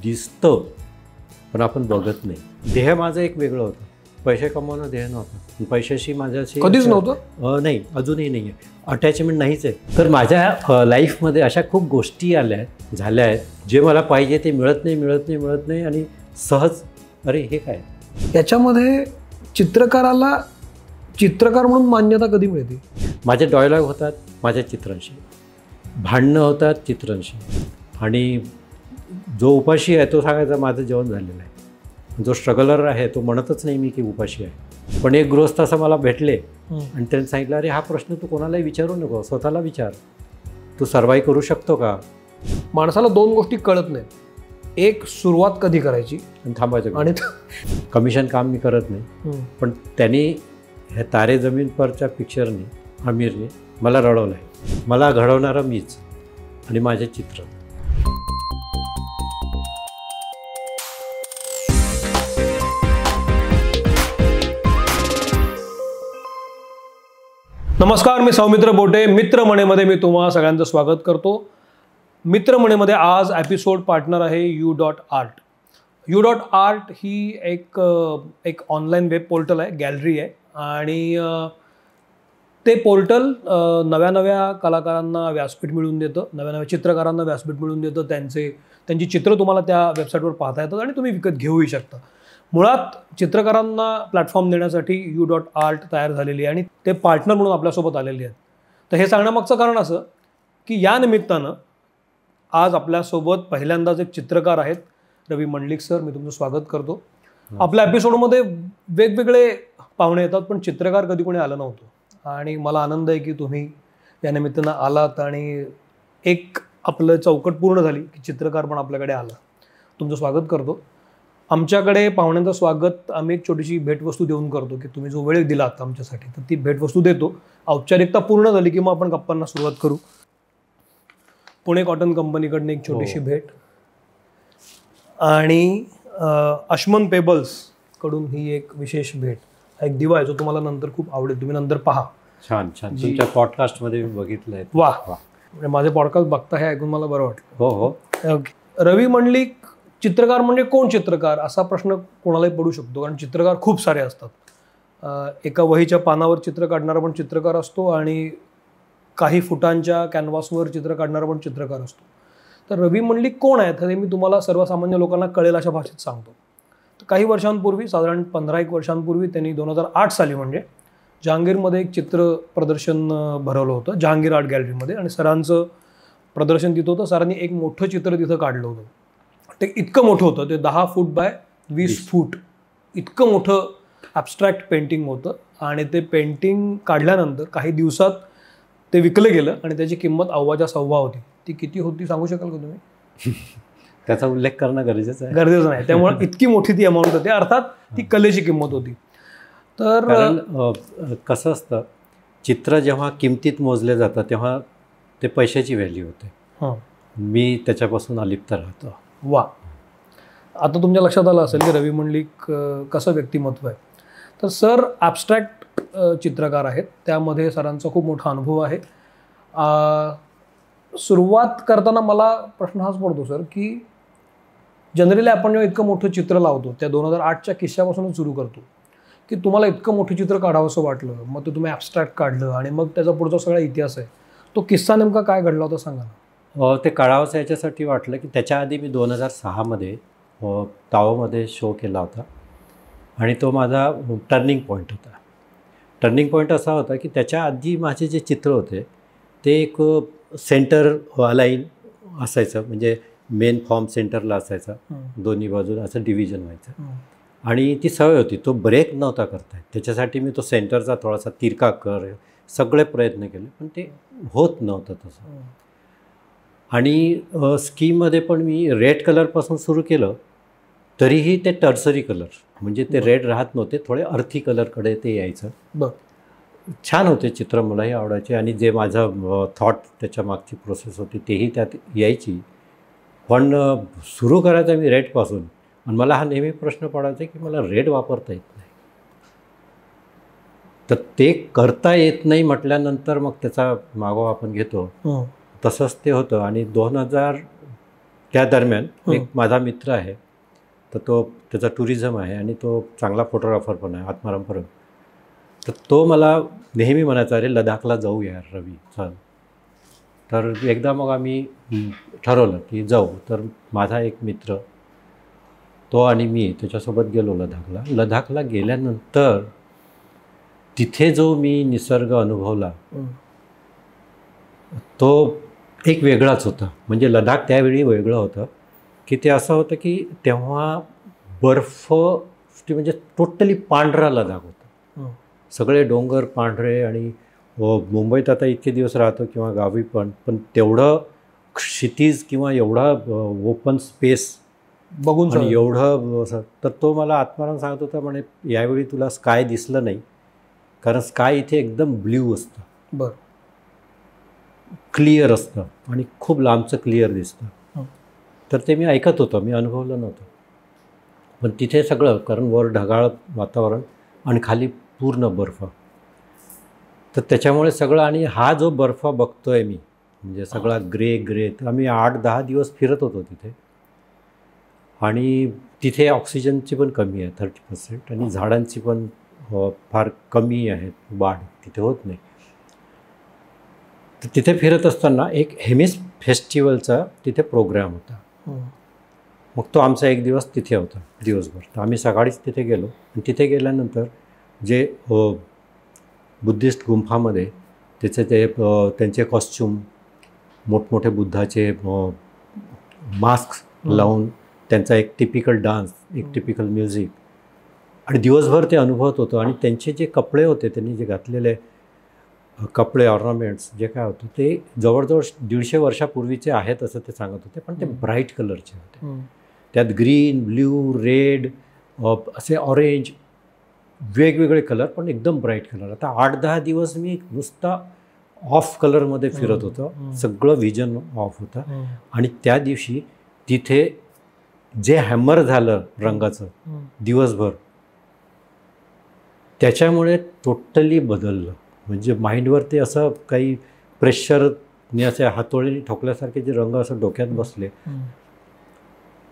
दिसतं पण आपण बघत नाही. ध्येय माझं एक वेगळं होतं. पैसे कमवणं ध्येय नव्हतं. पैशाशी माझ्याशी कधीच नव्हतं. नाही, अजूनही नाही आहे. अटॅचमेंट नाहीच आहे. तर माझ्या लाईफमध्ये अशा खूप गोष्टी झाल्या आहेत जे मला पाहिजे ते मिळत नाही आणि सहज अरे हे काय. याच्यामध्ये चित्रकाराला चित्रकार म्हणून मान्यता कधी मिळते? माझे डायलॉग होतात माझ्या चित्रांशी, भांडणं होतात चित्रांशी, आणि जो उपाशी आहे तो सांगायचा माझं जेवण झालेलं आहे. जो स्ट्रगलर आहे तो म्हणतच नाही मी की उपाशी आहे. पण एक गृहस्थ असं मला भेटले आणि त्यांनी सांगितलं अरे हा प्रश्न तू कोणालाही विचारू नको, स्वतःला विचार, तू सर्वाईव्ह करू शकतो का. माणसाला दोन गोष्टी कळत नाहीत. एक, सुरुवात कधी करायची आणि थांबायचं. आणि कमिशन काम मी करत नाही, पण त्यांनी ह्या तारे जमीन परच्या पिक्चरने, आमिरने मला रडवलं आहे. मला घडवणारं मीच आणि माझे चित्र. नमस्कार, मी सौमित्र बोटे. मित्रमणेमध्ये मी तुम्हा सगळ्यांचं स्वागत करतो. मित्रमणेमध्ये आज एपिसोड पार्टनर आहे U.Art. U.Art ही एक ऑनलाईन वेब पोर्टल आहे, गॅलरी आहे, आणि ते पोर्टल नव्या कलाकारांना व्यासपीठ मिळवून देतं, नव्या चित्रकारांना व्यासपीठ मिळवून देतं. त्यांची चित्र तुम्हाला त्या वेबसाईटवर पाहता येतात आणि तुम्ही विकत घेऊही शकता. मुळात चित्रकारांना प्लॅटफॉर्म देण्यासाठी U.Art तयार झालेली आहे आणि ते पार्टनर म्हणून आपल्यासोबत आलेले आहेत. तर हे सांगण्यामागचं कारण असं की या निमित्तानं आज आपल्यासोबत पहिल्यांदाच एक चित्रकार आहेत, रवी मंडलिक सर. मी तुमचं स्वागत करतो. आपल्या एपिसोडमध्ये वेगवेगळे पाहुणे येतात, पण चित्रकार कधी कोणी आलं नव्हतं, आणि मला आनंद आहे की तुम्ही या निमित्तानं आलात आणि एक आपलं चौकट पूर्ण झाली की चित्रकार पण आपल्याकडे आला. तुमचं स्वागत करतो. आमच्याकडे पाहुण्यांचं स्वागत आम्ही एक छोटीशी भेटवस्तू देऊन करतो की तुम्ही जो वेळ दिलात आमच्यासाठी, तर ती भेटवस्तू देतो. औपचारिकता पूर्ण झाली की मग आपण गप्पांना सुरुवात करू. पुणे कॉटन कंपनीकडनं एक छोटीशी भेट, आणि अश्मन पेबल्स कडून ही एक विशेष भेट. एक दिवा आहे जो तुम्हाला नंतर खूप आवडेल, तुम्ही नंतर पहा. छान छान. तुमच्या पॉडकास्टमध्ये मी बघितलंय. वाह, म्हणजे माझे पॉडकास्ट बघता हे ऐकून मला बरं वाटलं. हो हो. ओके. रवी मंडलिक चित्रकार म्हणजे कोण चित्रकार, असा प्रश्न कोणालाही पडू शकतो, कारण चित्रकार खूप सारे असतात. एका वहीच्या पानावर चित्र काढणारा पण चित्रकार असतो, आणि काही फुटांच्या कॅनव्हासवर चित्र काढणारा पण चित्रकार असतो. तर रवी मंडलिक कोण आहेत हे मी तुम्हाला सर्वसामान्य लोकांना कळेल अशा भाषेत सांगतो. तर काही वर्षांपूर्वी, साधारण 15-1 वर्षांपूर्वी, त्यांनी 2008 साली म्हणजे जहांगीरमध्ये एक चित्र प्रदर्शन भरवलं होतं, जहांगीर आर्ट गॅलरीमध्ये, आणि सरांचं प्रदर्शन तिथं होतं. सरांनी एक मोठं चित्र तिथं काढलं होतं. ते इतकं मोठं होतं, ते 10 फूट बाय 20 फूट इतकं मोठं ॲब्स्ट्रॅक्ट पेंटिंग होतं. आणि ते पेंटिंग काढल्यानंतर काही दिवसात ते विकलं गेलं, आणि त्याची किंमत 1.25 होती. ती किती होती सांगू शकाल का तुम्ही? त्याचा उल्लेख करणं गरजेचं आहे. गरजेचं नाही, त्यामुळे इतकी मोठी ती अमाऊंट होती. अर्थात ती कलेची किंमत होती. तर कसं असतं, चित्र जेव्हा किमतीत मोजले जातं तेव्हा ते पैशाची व्हॅल्यू होते. मी त्याच्यापासून अलिप्त राहतो. वा. आता तुमच्या लक्षात आलं असेल की रवी मंडलिक कसं व्यक्तिमत्व आहे. तर सर ॲब्स्ट्रॅक्ट चित्रकार आहेत, त्यामध्ये सरांचा खूप मोठा अनुभव आहे. सुरुवात करताना मला प्रश्न हाच पडतो सर की जनरली आपण जेव्हा इतकं मोठं चित्र लावतो, त्या 2008च्या किस्स्यापासूनच सुरू करतो की तुम्हाला इतकं मोठं चित्र काढावं असं वाटलं, मग ते तुम्ही ॲब्स्ट्रॅक्ट काढलं, आणि मग त्याचा पुढचा सगळा इतिहास आहे. तो किस्सा नेमका काय घडला होता सांगा ना. ते काढावंसं याच्यासाठी वाटलं की त्याच्या आधी मी 2006मध्ये तावमध्ये शो केला होता, आणि तो माझा टर्निंग पॉईंट होता. टर्निंग पॉईंट असा होता की त्याच्या आधी माझे जे चित्र होते ते एक सेंटर अलाईन असायचं, म्हणजे मेन फॉर्म सेंटरला असायचा, दोन्ही बाजूला असं डिव्हिजन व्हायचं, आणि ती सवय होती. तो ब्रेक नव्हता करता येत. त्याच्यासाठी मी तो सेंटरचा थोडासा तिरका कर सगळे प्रयत्न केले, पण ते होत नव्हतं तसं. आणि स्कीममध्ये पण मी रेड कलरपासून सुरू केलं, तरीही ते टर्सरी कलर, म्हणजे ते रेड राहत नव्हते, थोडे अर्थी कलरकडे ते यायचं. छान होते चित्र, मलाही आवडायचे, आणि जे माझं थॉट त्याच्या मागची प्रोसेस होती तेही त्यात यायची. पण सुरू करायचं मी रेडपासून, आणि मला हा नेहमी प्रश्न पडायचा की मला रेड वापरता येत नाही. तर ते करता येत नाही म्हटल्यानंतर मग त्याचा मागोवा आपण घेतो, तसंच ते होतं. आणि त्या दरम्यान एक माझा मित्र आहे, तर तो त्याचा टुरिझम आहे आणि तो चांगला फोटोग्राफर पण आहे, आत्माराम परब. तर तो मला नेहमी म्हणायचा, अरे लडाखला जाऊ यार रवी, चल. तर एकदा मग आम्ही ठरवलं की जाऊ. तर माझा एक मित्र, तो आणि मी त्याच्यासोबत गेलो लडाखला. लडाखला गेल्यानंतर तिथे जो मी निसर्ग अनुभवला तो एक वेगळाच होता. म्हणजे लडाख त्यावेळी वेगळं होतं की ते असं होतं की तेव्हा बर्फ म्हणजे टोटली पांढरा लडाख होता. सगळे डोंगर पांढरे आणि मुंबईत आता इतके दिवस राहतो किंवा गावी पण तेवढं क्षितिज किंवा एवढा ओपन स्पेस बघून आणि एवढं. तर तो मला आत्माराम सांगत होता, म्हणे यावेळी तुला स्काय दिसलं नाही, कारण स्काय इथे एकदम ब्ल्यू असतं, बरं, क्लिअर असतं आणि खूप लांबचं क्लिअर दिसतं. तर ते मी ऐकत होतो, मी अनुभवलं नव्हतं. पण तिथे सगळं, कारण वर ढगाळ वातावरण आणि खाली पूर्ण बर्फ, तर त्याच्यामुळे सगळं. आणि हा जो बर्फ बघतोय मी, म्हणजे सगळा ग्रे. तर आम्ही 8-10 दिवस फिरत होतो तिथे. आणि तिथे ऑक्सिजनची पण कमी आहे 30%, आणि झाडांची पण फार कमी आहे, वाढ तिथे होत नाही. तर तिथे फिरत असताना एक हेमिस फेस्टिवलचा तिथे प्रोग्राम होता. मग तो आमचा एक दिवस तिथे होता दिवसभर. तर आम्ही सकाळीच तिथे गेलो आणि तिथे गेल्यानंतर जे बुद्धिस्ट गुंफामध्ये त्याचे त्यांचे कॉस्च्यूम, मोठमोठे बुद्धाचे मास्क लावून त्यांचा एक टिपिकल डान्स, एक टिपिकल म्युझिक, आणि दिवसभर ते अनुभवत होतं. आणि त्यांचे जे कपडे होते, त्यांनी जे घातलेले कपडे, ऑर्नामेंट्स जे काय होतं, ते जवळजवळ 150 वर्षापूर्वीचे आहेत असं ते सांगत होते, पण ते ब्राईट कलरचे होते. त्यात ग्रीन, ब्ल्यू, रेड, असे ऑरेंज, वेगवेगळे कलर, पण एकदम ब्राईट कलर. आता 8-10 दिवस मी नुसता ऑफ कलरमध्ये फिरत होतो, सगळं व्हिजन ऑफ होतं. आणि त्या दिवशी तिथे जे हॅमर झालं रंगाचं दिवसभर, त्याच्यामुळे टोटली बदललं. म्हणजे माइंडवर ते असं काही प्रेशरने असे हातोळीने ठोकल्यासारखे जे रंग असं डोक्यात बसले,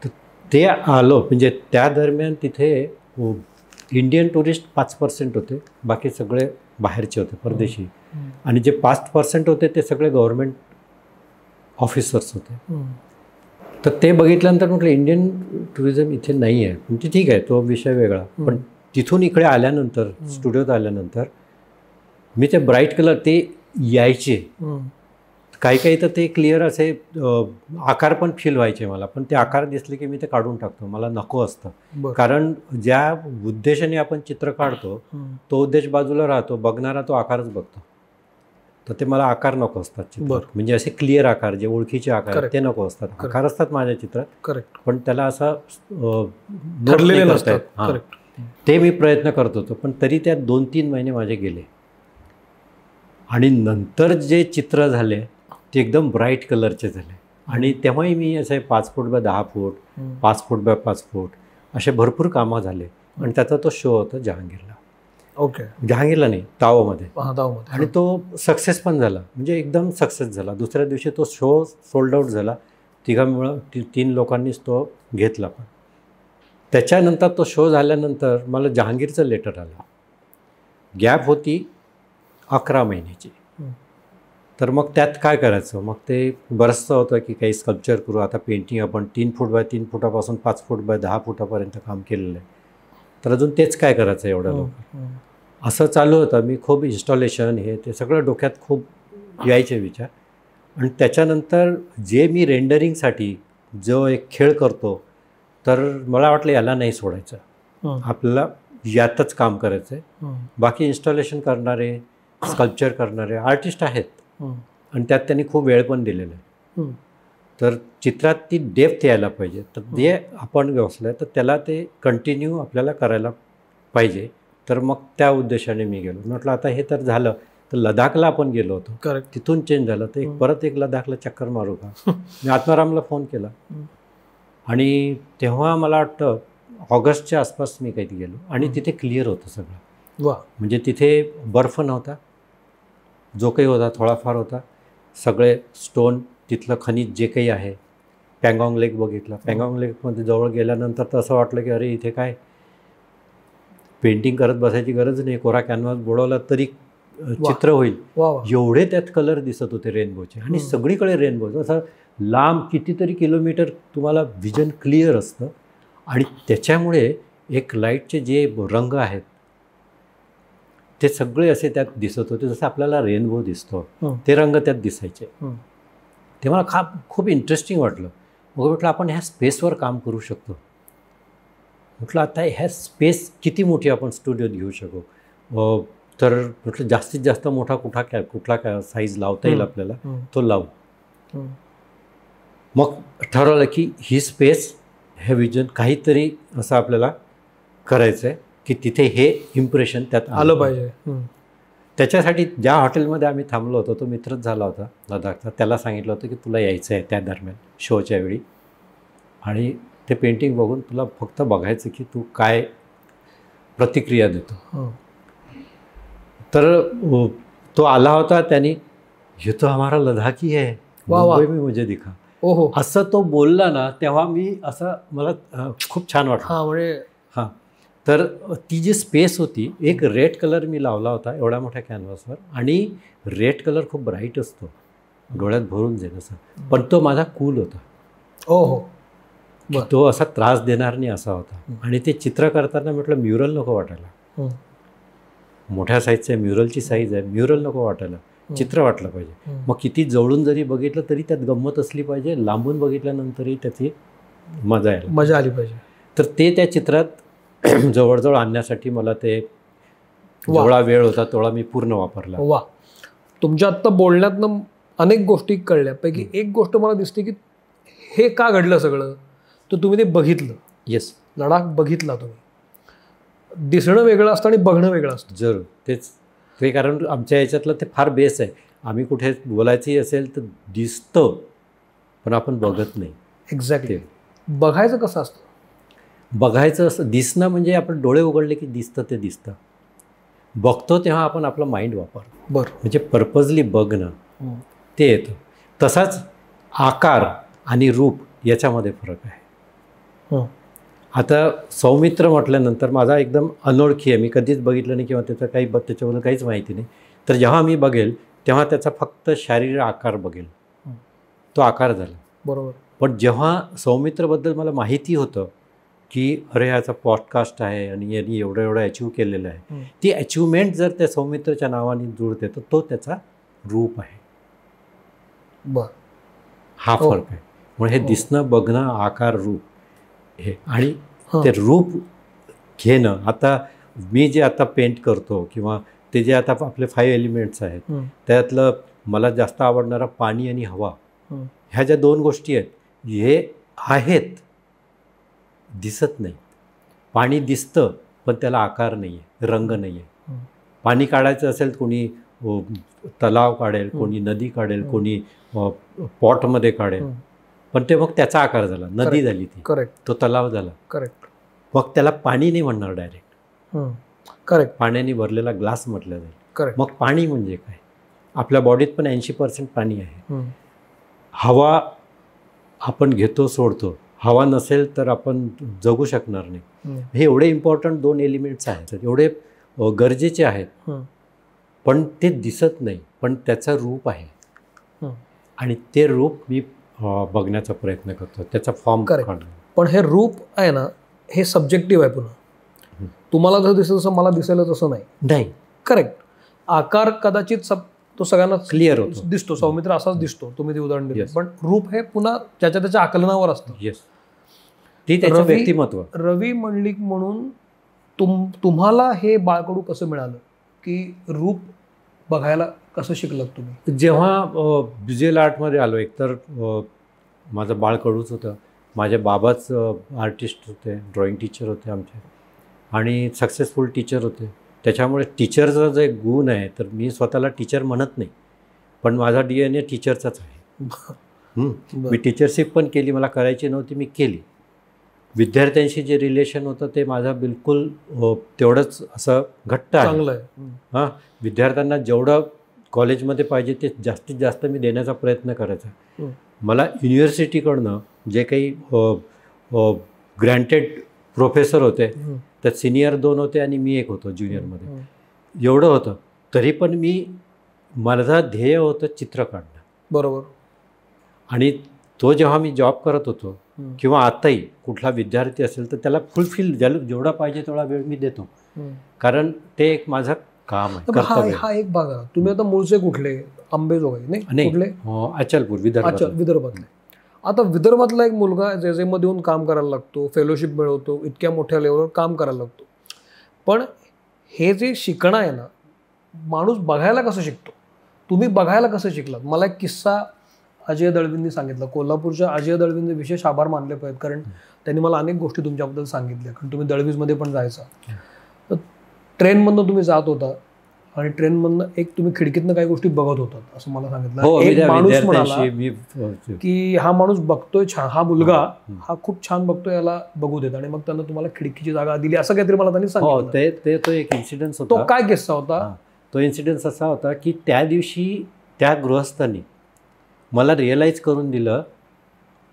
तर ते आलं. म्हणजे त्या दरम्यान तिथे इंडियन टुरिस्ट 5% होते, बाकी सगळे बाहेरचे होते, परदेशी. आणि जे 5% होते ते सगळे गव्हर्नमेंट ऑफिसर्स होते. तर ते बघितल्यानंतर म्हटलं इंडियन टुरिझम इथे नाही आहे. म्हणजे ठीक आहे, तो विषय वेगळा. पण तिथून इकडे आल्यानंतर, स्टुडिओत आल्यानंतर, मी ते ब्राईट कलर ते यायचे. काही तर ते क्लिअर असे आकार पण फील व्हायचे मला, पण ते आकार दिसले की मी ते काढून टाकतो, मला नको असतं. कारण ज्या उद्देशाने आपण चित्र काढतो तो उद्देश बाजूला राहतो, बघणारा तो आकारच बघतो. तर ते मला आकार नको असतात चित्रात. म्हणजे असे क्लिअर आकार, जे ओळखीचे आकार ते नको असतात. आकार असतात माझ्या चित्रात, करेक्ट, पण त्याला असं ठरलेले नसतात. ते मी प्रयत्न करत होतो. पण तरी त्यात 2-3 महिने माझे गेले. आणि नंतर जे चित्र झाले ते एकदम ब्राईट कलरचे झाले. आणि तेव्हाही मी असे 5 foot by 10 foot, 5 foot by 5 फूट असे भरपूर कामं झाले. आणि त्याचा तो शो होता जहांगीरला. ओके, जहांगीरला नाही, तावोमध्ये. आणि तो सक्सेस पण झाला, म्हणजे एकदम सक्सेस झाला. दुसऱ्या दिवशी तो शो सोल्ड आउट झाला. 3 लोकांनीच तो घेतला. पण त्याच्यानंतर तो शो झाल्यानंतर मला जहांगीरचं लेटर आलं. गॅप होती 11 महिन्याची. तर मग त्यात काय करायचं, मग ते बरंचसं होतं की काही स्कल्पचर करू. आता पेंटिंग आपण 3 फूट बाय 3 फुटापासून 5 फूट बाय 10 फुटापर्यंत काम केलेलं आहे. तर अजून तेच काय करायचं एवढं लोक, असं चालू होतं. मी खूप इन्स्टॉलेशन हे ते सगळं डोक्यात खूप यायचे विचार. आणि त्याच्यानंतर जे मी रेंडरिंगसाठी जो एक खेळ करतो, तर मला वाटलं याला नाही सोडायचं, आपल्याला यातच काम करायचं आहे. बाकी इन्स्टॉलेशन करणारे, स्कल्पचर करणारे आर्टिस्ट आहेत आणि त्यात त्यांनी खूप वेळ पण दिलेला आहे. तर चित्रात ती डेप्थ यायला पाहिजे. तर जे आपण व्यवसाय तर त्याला ते कंटिन्यू आपल्याला करायला पाहिजे. तर मग त्या उद्देशाने मी गेलो. म्हटलं आता हे तर झालं, तर लडाखला आपण गेलो होतो, करेक्ट, तिथून चेंज झालं, तर परत एक लडाखला चक्कर मारू का. मी आत्मारामला फोन केला. आणि तेव्हा मला वाटतं ऑगस्टच्या आसपास मी काही गेलो. आणि तिथे क्लिअर होतं सगळं. वा, म्हणजे तिथे बर्फ नव्हता, जो काही होता थोडाफार होता. सगळे स्टोन, तिथलं खनिज जे काही आहे पँगॉंग लेक बघितला. पँगॉंग लेकमध्ये जवळ गेल्यानंतर तर असं वाटलं की अरे इथे काय पेंटिंग करत बसायची गरज नाही, कोरा कॅनव्हास बुडवला तरी चित्र होईल. एवढे त्यात कलर दिसत होते रेनबोचे, आणि सगळीकडे रेनबो, असं लांब कितीतरी किलोमीटर तुम्हाला व्हिजन क्लिअर असतं. आणि त्याच्यामुळे एक लाईटचे जे रंग आहेत ते सगळे असे त्यात दिसत होते, जसं आपल्याला रेनबो दिसतो ते रंग त्यात दिसायचे. ते मला खूप इंटरेस्टिंग वाटलं. मग म्हटलं आपण ह्या स्पेसवर काम करू शकतो. म्हटलं आता ह्या स्पेस किती मोठी आपण स्टुडिओत घेऊ शकू. तर म्हटलं जास्तीत जास्त मोठा कुठला साईज लावता येईल आपल्याला तो लावू. मग ठरवलं की ही स्पेस, हे विजन काहीतरी असं आपल्याला करायचं आहे की तिथे हे इम्प्रेशन त्यात आलं पाहिजे. त्याच्यासाठी ज्या हॉटेलमध्ये आम्ही थांबलो होतो तो मित्रच झाला होता लडाखचा, त्याला सांगितलं होतं की तुला यायचं आहे त्या दरम्यान शोच्या वेळी, आणि ते पेंटिंग बघून तुला फक्त बघायचं की तू काय प्रतिक्रिया देतो. तर तो आला होता, त्याने हे तो हमारा लडाखी है, मुंबई में मुझे दिखा, असं तो बोलला ना, तेव्हा मी असं मला खूप छान वाटलं. हां, तर ती जी स्पेस होती, एक रेड कलर मी लावला होता एवढ्या मोठ्या कॅनव्हासवर, आणि रेड कलर खूप ब्राईट असतो, डोळ्यात भरून जाईल असं, पण तो माझा कूल होता. तो असा त्रास देणार नाही असा होता. आणि ते चित्र करताना म्हटलं म्युरल नको वाटायला, मोठ्या साईजचं आहे, म्युरलची साईज आहे, म्युरल नको वाटायला, चित्र वाटलं पाहिजे. मग किती जवळून जरी बघितलं तरी त्यात गंमत असली पाहिजे, लांबून बघितल्यानंतरही त्याची मजा आली पाहिजे. तर ते त्या चित्रात जवळजवळ आणण्यासाठी मला ते जेवढा वेळ होता तेवढा मी पूर्ण वापरला. वा, तुमच्या आत्ता बोलण्यातनं अनेक गोष्टी कळल्या. पैकी एक गोष्ट मला दिसते की हे का घडलं सगळं, तर तुम्ही ते बघितलं. येस, लडाख बघितला तुम्ही. दिसणं वेगळं असतं आणि बघणं वेगळं असतं. जरूर, तेच ते कारण आमच्या याच्यातलं ते फार बेस आहे. आम्ही कुठे बोलायचंही असेल तर दिसतं, पण आपण बघत नाही. एक्झॅक्टली. बघायचं कसं असतं? बघायचं असं, दिसणं म्हणजे आपण डोळे उघडले की दिसतं ते दिसतं. बघतो तेव्हा आपण आपलं माइंड वापरतो. बरं. म्हणजे पर्पजली बघणं ते येतं. तसाच आकार आणि रूप याच्यामध्ये फरक आहे. आता सौमित्र म्हटल्यानंतर माझा एकदम अनोळखी आहे, मी कधीच बघितलं नाही किंवा त्याच्याबद्दल काहीच माहिती नाही. तर जेव्हा मी बघेल तेव्हा त्याचा फक्त शारीर आकार बघेल, तो आकार झाला. बरोबर. पण जेव्हा सौमित्रबद्दल मला माहिती होतं की अरे ह्याचा पॉडकास्ट आहे आणि यांनी एवढं अचीव केलेलं आहे, ती अचिव्हमेंट जर त्या सौमित्रच्या नावाने जुळते तर तो त्याचा रूप आहे. हा फरक आहे. म्हणून हे दिसणं, बघणं, आकार, रूप हे, आणि ते रूप घेणं. आता मी जे आता पेंट करतो किंवा ते जे आता आपले 5 एलिमेंट्स आहेत त्यातलं मला जास्त आवडणारा पाणी आणि हवा, ह्या ज्या 2 गोष्टी आहेत हे आहेत, दिसत नाही. पाणी दिसतं पण त्याला आकार नाही आहे, रंग नाही आहे. पाणी काढायचं असेल कोणी तलाव काढेल, कोणी नदी काढेल, कोणी पॉटमध्ये काढेल, पण ते मग त्याचा आकार झाला, नदी झाली ती. करेक्ट. तो तलाव झाला. करेक्ट. मग त्याला पाणी नाही म्हणणार डायरेक्ट. करेक्ट. पाण्याने भरलेला ग्लास म्हटलं जाईल. करेक्ट. मग पाणी म्हणजे काय? आपल्या बॉडीत पण 80% पाणी आहे. हवा आपण घेतो सोडतो, हवा नसेल तर आपण जगू शकणार नाही. हे एवढे इम्पॉर्टंट 2 एलिमेंट्स आहेत, एवढे गरजेचे आहेत, पण ते दिसत नाही, पण त्याचं रूप आहे. आणि ते रूप मी बघण्याचा प्रयत्न करतो, त्याचा फॉर्म काढणं. पण हे रूप आहे ना, हे सब्जेक्टिव्ह आहे. पुन्हा तुम्हाला जसं दिसतं तसं मला दिसायला तसं नाही. करेक्ट. आकार कदाचित तो सगळ्यांना क्लिअर होतो, दिसतो. सौमित्र असाच दिसतो, तुम्ही ते उदाहरण दिलं. पण रूप हे पुन्हा त्याच्या आकलनावर असतं. येस, ती त्याचं व्यक्तिमत्व. रवी मंडलिक म्हणून तुम्हाला हे बाळकडू कसं मिळालं, की रूप बघायला कसं शिकलात तुम्ही? जेव्हा व्हिज्युअल आर्टमध्ये आलो, एकतर माझं बाळकडूच होतं. माझे बाबाच आर्टिस्ट होते, ड्रॉइंग टीचर होते आमचे, आणि सक्सेसफुल टीचर होते. त्याच्यामुळे टीचरचा जे गुण आहे, तर मी स्वतःला टीचर म्हणत नाही, पण माझा DNA टीचरचाच आहे. मी टीचरशिप पण केली, मला करायची नव्हती, मी केली. विद्यार्थ्यांशी जे रिलेशन होतं ते माझं बिलकुल तेवढंच असं घट्ट आहे. चांगलं आहे. विद्यार्थ्यांना जेवढं कॉलेजमध्ये पाहिजे ते जास्तीत जास्त मी देण्याचा प्रयत्न करायचा. मला युनिव्हर्सिटीकडनं जे काही ग्रँटेड प्रोफेसर होते त्यात सिनियर 2 होते आणि मी एक होतो ज्युनियरमध्ये, एवढं होतं. तरी पण माझं ध्येय होतं चित्र काढणं. बरोबर. आणि तो जेव्हा मी जॉब करत होतो किंवा आताही कुठला विद्यार्थी असेल तर त्याला फुलफिल जेवढा पाहिजे तेवढा वेळ मी देतो, कारण ते एक माझं काम आहे, कर्तव्य. हा एक भाग आहे. तुम्ही आता मूळचे कुठले? अंबेजोगाई नाही कुठले? अचलपूर, विदर्भातले. आता विदर्भातला एक मुलगा जेजेमध्ये येऊन काम करायला लागतो, फेलोशिप मिळवतो, इतक्या मोठ्या लेवलवर काम करायला लागतो. पण हे जे शिकणं आहे ना, माणूस बघायला कसं शिकतो? तुम्ही बघायला कसं शिकलात? मला एक किस्सा अजय दळवींनी सांगितलं. कोल्हापूरच्या अजय दळवींचे विशेष आभार मानले पाहिजेत, कारण त्यांनी मला अनेक गोष्टी तुमच्याबद्दल सांगितल्या. कारण तुम्ही दळवीजमध्ये पण जायचा, तर ट्रेनमधनं तुम्ही जात होता आणि ट्रेनमधनं एक तुम्ही खिडकीतनं काही गोष्टी बघत होतात असं मला सांगितलं. एक माणूस म्हणाला की हा माणूस बघतोय छान, हा मुलगा हा खूप छान बघतोय, याला बघू देत. आणि मग त्यांना तुम्हाला खिडकीची जागा दिली असं काहीतरी मला त्यांनी सांगितलं. तो एक इन्सिडेंट होता. तो काय किस्सा होता? तो इन्सिडेंट असा होता की त्या दिवशी त्या गृहस्थांनी मला रिअलाईज करून दिलं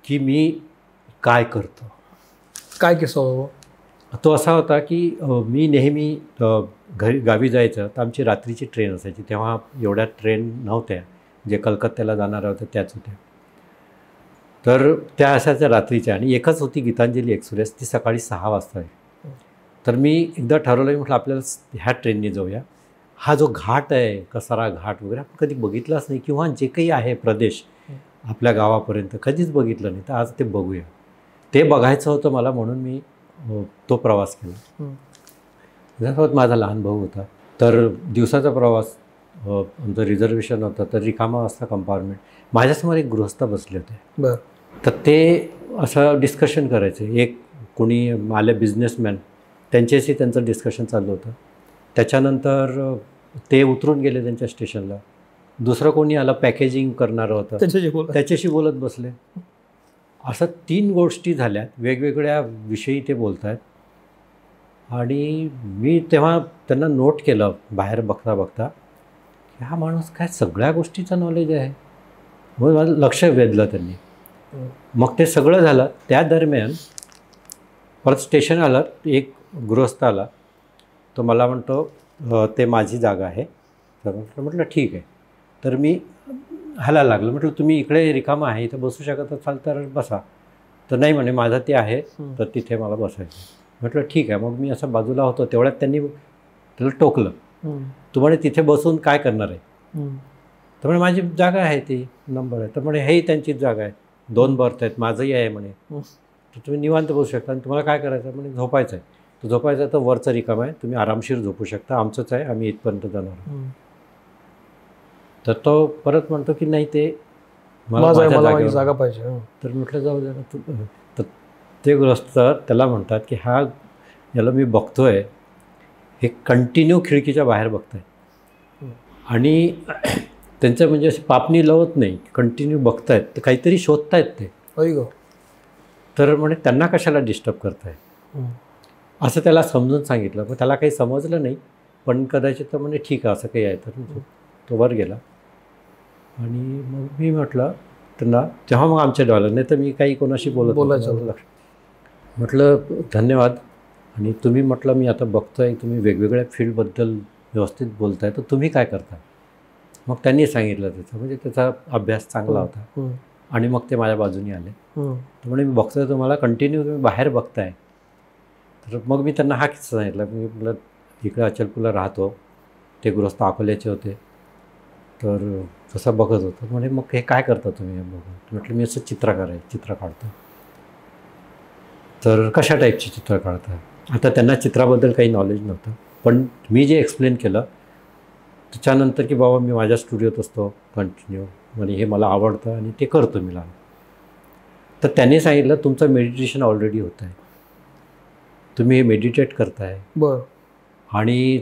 की मी काय करतो. काय किस्सा होता तो? असा होता की मी नेहमी गावी जायचं तर आमची रात्रीची ट्रेन असायची. तेव्हा एवढ्या ट्रेन नव्हत्या, जे कलकत्त्याला जाणाऱ्या होत्या त्याच होत्या. तर त्या असायच्या रात्रीच्या, आणि एकच होती गीतांजली एक्सप्रेस, ती सकाळी 6 वाजता आहे. तर मी एकदा ठरवलं, म्हटलं आपल्याला ह्या ट्रेनने जाऊया. हा जो घाट आहे, कसारा घाट वगैरे, आपण कधी बघितलाच नाही, किंवा जे काही आहे प्रदेश आपल्या गावापर्यंत कधीच बघितलं नाही. तर आज ते बघूया. ते बघायचं होतं मला, म्हणून मी तो प्रवास केला. त्यासोबत माझा लहान भाऊ होता. तर दिवसाचा प्रवास, आमचं रिझर्वेशन होतं, तर रिकामा असता कंपार्टमेंट. माझ्यासमोर एक गृहस्थ बसले होते. तर ते असं डिस्कशन करायचे. एक कोणी आले बिझनेसमॅन, त्यांच्याशी त्यांचं डिस्कशन चाललं होतं. त्याच्यानंतर ते उतरून गेले त्यांच्या स्टेशनला. दुसरं कोणी आलं, पॅकेजिंग करणारं होतं, त्याच्याशी बोलत बसले. असं 3 गोष्टी झाल्यात, वेगवेगळ्या विषयी ते बोलत आहेत. आणि मी तेव्हा त्यांना नोट केलं बाहेर बघता बघता की हा माणूस काय सगळ्या गोष्टीचं नॉलेज आहे. मग माझं लक्ष वेधलं त्यांनी. मग ते सगळं झालं. त्या दरम्यान परत स्टेशन आलं, एक गृहस्थ आला. तो मला म्हणतो ते माझी जागा आहे. तर म्हटलं ठीक आहे. तर मी हालायला लागलो. म्हटलं तुम्ही इकडे रिकामा आहे, इथं बसू शकत असाल तर बसा. तर नाही म्हणे, माझं ते आहे, तर तिथे मला बसायचं. म्हटलं ठीक आहे. मग मी असं बाजूला होतो, तेवढ्यात त्यांनी त्याला टोकलं. तू म्हणे तिथे बसून काय करणार आहे? तर म्हणे माझी जागा आहे, ती नंबर आहे. तर म्हणे हेही त्यांचीच जागा आहे, 2 बर्थ आहेत, माझंही आहे म्हणे. तर तुम्ही निवांत बसू शकता. आणि तुम्हाला काय करायचं? म्हणे झोपायचं आहे. तर झोपायचं तर वरचं रिकाम आहे, तुम्ही आरामशीर झोपू शकता, आमचंच आहे, आम्ही इथपर्यंत जाणार. तर तो परत म्हणतो की नाही, ते मला जागा पाहिजे. तर म्हटलं जाऊ द्या. तर ते ग्रस्त त्याला म्हणतात की हा, याला मी बघतोय, हे कंटिन्यू खिडकीच्या बाहेर बघताय. आणि त्यांचं म्हणजे अशी पापणी लवत नाही, कंटिन्यू बघतायत, तर काहीतरी शोधतायत ते. तर म्हणे त्यांना कशाला डिस्टर्ब करताय, असं त्याला समजून सांगितलं. मग त्याला काही समजलं नाही, पण कदाचित तर म्हणजे ठीक आहे असं काही आहे. तर तो वर गेला. आणि मग मी म्हटलं त्यांना, तेव्हा मग आमच्या डॉलर, नाही तर मी काही कोणाशी बोलायचं. म्हटलं धन्यवाद. आणि तुम्ही म्हटलं मी आता बघतोय तुम्ही वेगवेगळ्या फील्डबद्दल व्यवस्थित बोलताय, तर तुम्ही काय करता? मग त्यांनी सांगितलं त्याचं, म्हणजे त्याचा अभ्यास चांगला होता. आणि मग ते माझ्या बाजूने आले. तर म्हणे मी बघतोय तुम्हाला, कंटिन्यू तुम्ही बाहेर बघताय. तर मग मी त्यांना हा किस्सा सांगितला. मी म्हटलं इकडे अचलपूरला राहतो, ते गृहस्थ अकोल्याचे होते, तर तसं बघत होतं. म्हणजे मग हे काय करता तुम्ही बघून? म्हटलं मी असं चित्र काढतो. तर कशा टाईपची चित्र काढता? आता त्यांना चित्राबद्दल काही नॉलेज नव्हतं, पण मी जे एक्सप्लेन केलं त्याच्यानंतर की बाबा मी माझ्या स्टुडिओत असतो कंटिन्यू, म्हणजे हे मला आवडतं आणि ते करतो मी लहान. तर त्यांनी सांगितलं तुमचं मेडिटेशन ऑलरेडी होत आहे, तुम्ही हे मेडिटेट करताय. आणि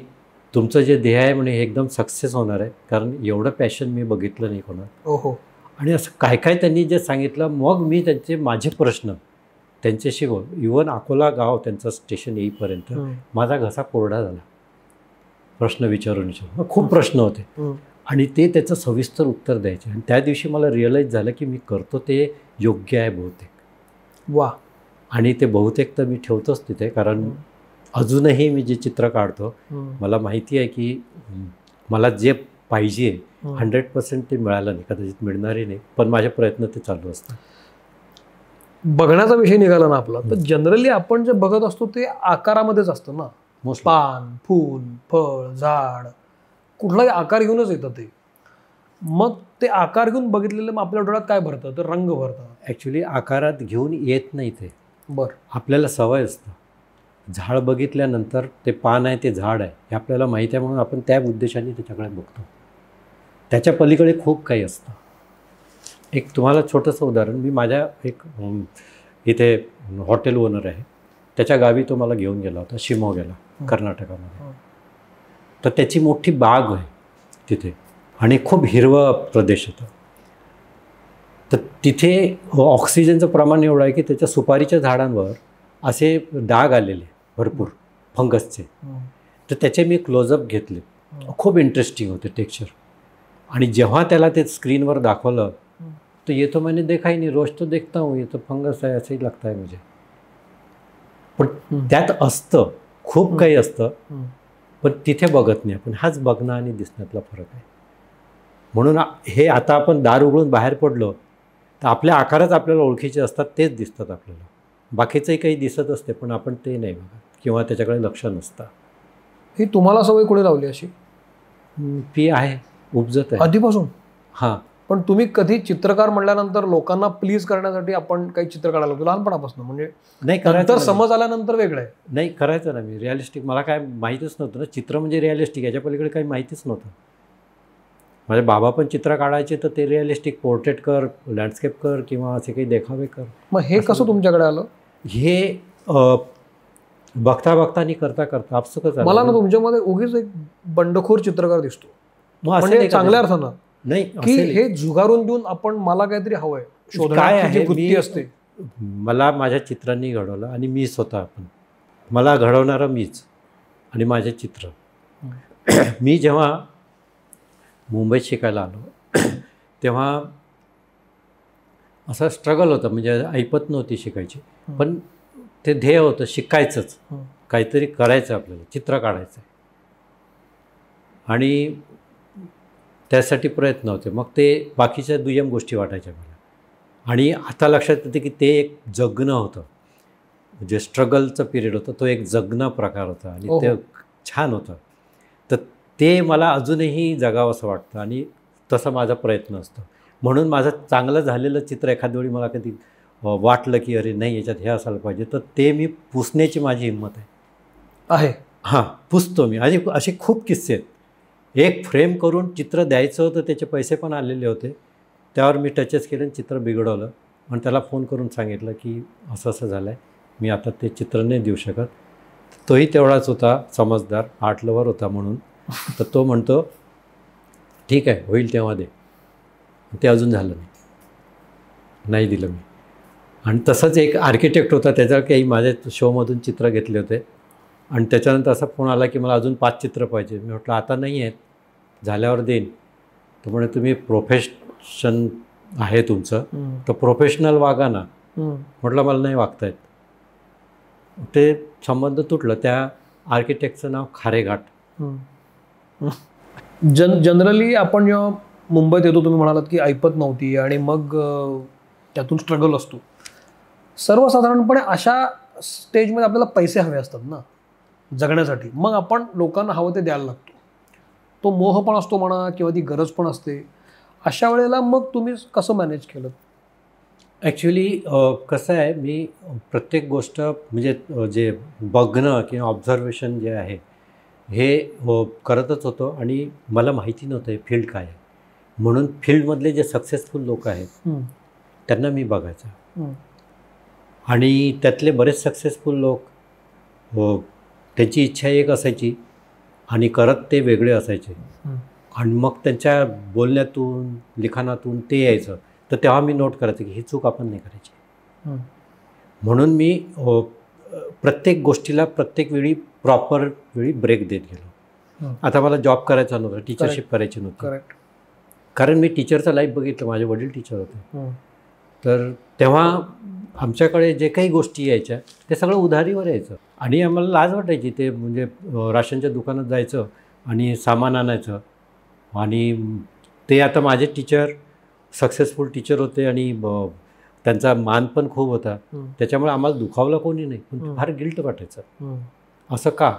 तुमचं जे ध्येय आहे म्हणे हे एकदम सक्सेस होणार आहे, कारण एवढं पॅशन मी बघितलं नाही कोणात. आणि असं काय काय त्यांनी जे सांगितलं, मग मी माझे प्रश्न त्यांच्याशी इवन अकोला गाव त्यांचं स्टेशन येईपर्यंत माझा घसा कोरडा झाला प्रश्न विचारून. खूप प्रश्न होते आणि ते त्याचं सविस्तर उत्तर द्यायचे. आणि त्या दिवशी मला रिअलाईज झालं की मी करतो ते योग्य आहे बहुतेक. वा. आणि ते बहुतेक तर मी ठेवतोच तिथे, कारण अजूनही मी जे चित्र काढतो मला माहिती आहे की मला जे पाहिजे 100% ते मिळालं नाही, कदाचित मिळणारही नाही, पण माझे प्रयत्न ते चालू असतात. बघण्याचा विषय निघाला ना आपला, तर जनरली आपण जे बघत असतो ते आकारामध्येच असतं ना. पान, फूल, फळ, झाड, कुठलाही आकार घेऊनच येतं ते. मग ते आकार घेऊन बघितलेलं मग आपल्या डोळ्यात काय भरतं? तर रंग भरतं. ॲक्च्युली आकारात घेऊन येत नाही ते. बरं. आपल्याला सवय असतं. झाड बघितल्यानंतर ते पान आहे, ते झाड आहे हे आपल्याला माहिती आहे, म्हणून आपण त्या उद्देशाने त्याच्याकडे बघतो. त्याच्या पलीकडे खूप काही असतं. एक तुम्हाला छोटंसं उदाहरण, मी माझ्या एक इथे हॉटेल ओनर आहे, त्याच्या गावी तो मला घेऊन गेला होता, शिमोग्याला, कर्नाटकामध्ये. तर त्याची मोठी बाग आहे तिथे आणि खूप हिरवा प्रदेश होता. तर तिथे ऑक्सिजनचं प्रमाण एवढं आहे की त्याच्या सुपारीच्या झाडांवर असे डाग आलेले भरपूर फंगसचे. तर त्याचे मी क्लोजअप घेतले. खूप इंटरेस्टिंग होते टेक्स्चर. आणि जेव्हा त्याला ते स्क्रीनवर दाखवलं तो ये तो मैंने देखा ही नहीं, रोज तो देखता हूँ, ये तो फंगस आहे असंही लागतं आहे मुझे. पण त्यात असतं, खूप काही असतं, पण तिथे बघत नाही आपण. हाच बघणं आणि दिसण्यातला फरक आहे. म्हणून हे आता आपण दार उघडून बाहेर पडलो तर आपल्या आकारच आपल्याला ओळखीचे असतात, तेच दिसतात आपल्याला. बाकीचंही काही दिसत असते पण आपण ते नाही बघत किंवा त्याच्याकडे लक्ष नसतं. ही तुम्हाला सवय कुठे लावली अशी? ती आहे, उपजत आहे आधीपासून. हां. पण तुम्ही कधी चित्रकार म्हणल्यानंतर लोकांना प्लीज करण्यासाठी आपण काही चित्र काढायला लागतो लहानपणापासून? म्हणजे नाही करायचं, समज आल्यानंतर वेगळं आहे. नाही करायचं ना मी रिअलिस्टिक. मला काय माहीतच नव्हतं ना चित्र म्हणजे रिअलिस्टिक, याच्या पलीकडे काही माहितीच नव्हतं. माझे बाबा पण चित्र काढायचे तर ते रिअलिस्टिक, पोर्ट्रेट कर, लँडस्केप कर किंवा असे काही देखावे कर. मग हे कसं तुमच्याकडे आलं? हे बघता बघता आणि करता करता आपसुकच मला ना तुमच्यामध्ये उगीच एक बंडखोर चित्रकार दिसतो. म्हणजे चांगल्या अर्थानं नाही की हे झुगारून देऊन आपण मला काहीतरी हवंय शोधण्याची वृत्ती असते. मला माझ्या चित्रांनी घडवलं आणि मी स्वतः पण मला घडवणारं मीच आणि माझे चित्र. मी जेव्हा मुंबईत शिकायला आलो तेव्हा असं स्ट्रगल होतं, म्हणजे ऐपत नव्हती शिकायची, पण ते ध्येय होतं शिकायचंच, काहीतरी करायचं आपल्याला, चित्र काढायचं आहे आणि त्यासाठी प्रयत्न होते. मग ते बाकीच्या दुय्यम गोष्टी वाटायच्या मला. आणि आता लक्षात येते की ते एक जगणं होतं, जे स्ट्रगलचं पिरियड होतं तो एक जगणं प्रकार होता आणि ते छान होतं. तर ते मला अजूनही जगावं असं वाटतं आणि तसा माझा प्रयत्न असतो. म्हणून माझं चांगलं झालेलं चित्र एखाद्या वेळी मला कधी वाटलं की अरे नाही याच्यात हे असायला पाहिजे, तर ते मी पुसण्याची माझी हिंमत आहे. हां, पुसतो मी. असे खूप किस्से आहेत. एक फ्रेम करून चित्र द्यायचं होतं, त्याचे पैसे पण आलेले होते, त्यावर मी टचेस केले, चित्र बिघडवलं आणि त्याला फोन करून सांगितलं की असं असं झालं आहे, मी आता ते चित्र नाही देऊ शकत. तोही तेवढाच होता समजदार, आर्ट लवर होता म्हणून. तर तो म्हणतो ठीक आहे होईल तेव्हा दे. ते अजून झालं नाही दिलं मी. आणि तसंच एक आर्किटेक्ट होता, त्याच्यावर काही माझ्या शोमधून चित्र घेतले होते आणि त्याच्यानंतर असा फोन आला की मला अजून 5 चित्र पाहिजे. मी म्हटलं आता नाही आहेत, झाल्यावर देईन. तर म्हणे तुम्ही प्रोफेशन आहे तुमचं तर प्रोफेशनल वागा ना. म्हटलं मला नाही वागता येत. ते संबंध तुटलं. त्या आर्किटेक्टचं नाव खारेघाट. जनरली आपण जेव्हा मुंबईत येतो, तुम्ही म्हणालात की ऐपत नव्हती आणि मग त्यातून स्ट्रगल असतो. सर्वसाधारणपणे अशा स्टेजमध्ये आपल्याला पैसे हवे असतात ना जगण्यासाठी, मग आपण लोकांना हवं ते द्यायला लागतो. तो मोह पण असतो म्हणा किंवा ती गरज पण असते. अशा वेळेला मग तुम्ही कसं मॅनेज केलं? ॲक्च्युली कसं आहे, मी प्रत्येक गोष्ट म्हणजे जे बघणं किंवा ऑब्झर्वेशन जे आहे हे करतच होतो आणि मला माहिती नव्हतं हे फील्ड काय आहे. म्हणून फील्डमधले जे सक्सेसफुल लोक आहेत त्यांना मी बघायचं आणि त्यातले बरेच सक्सेसफुल लोक त्यांची इच्छा एक असायची आणि करत ते वेगळे असायचे आणि मग त्यांच्या बोलण्यातून लिखाणातून ते यायचं. तर तेव्हा मी नोट करायचं की ही चूक आपण नाही करायची. म्हणून मी प्रत्येक गोष्टीला प्रत्येक वेळी प्रॉपर वेळी ब्रेक देत गेलो. आता मला जॉब करायचा नव्हता, टीचरशिप करायची नव्हती, कारण मी टीचरचं लाईफ बघितलं. माझे वडील टीचर होते. तर तेव्हा आमच्याकडे जे काही गोष्टी यायच्या ते सगळं उधारीवर यायचं आणि आम्हाला लाज वाटायची. ते म्हणजे राशनच्या दुकानात जायचं आणि सामान आणायचं. आणि ते आता माझे टीचर सक्सेसफुल टीचर होते आणि त्यांचा मान पण खूप होता. त्याच्यामुळे आम्हाला दुखावलं कोणी नाही, पण फार गिल्ट वाटायचं. असं का?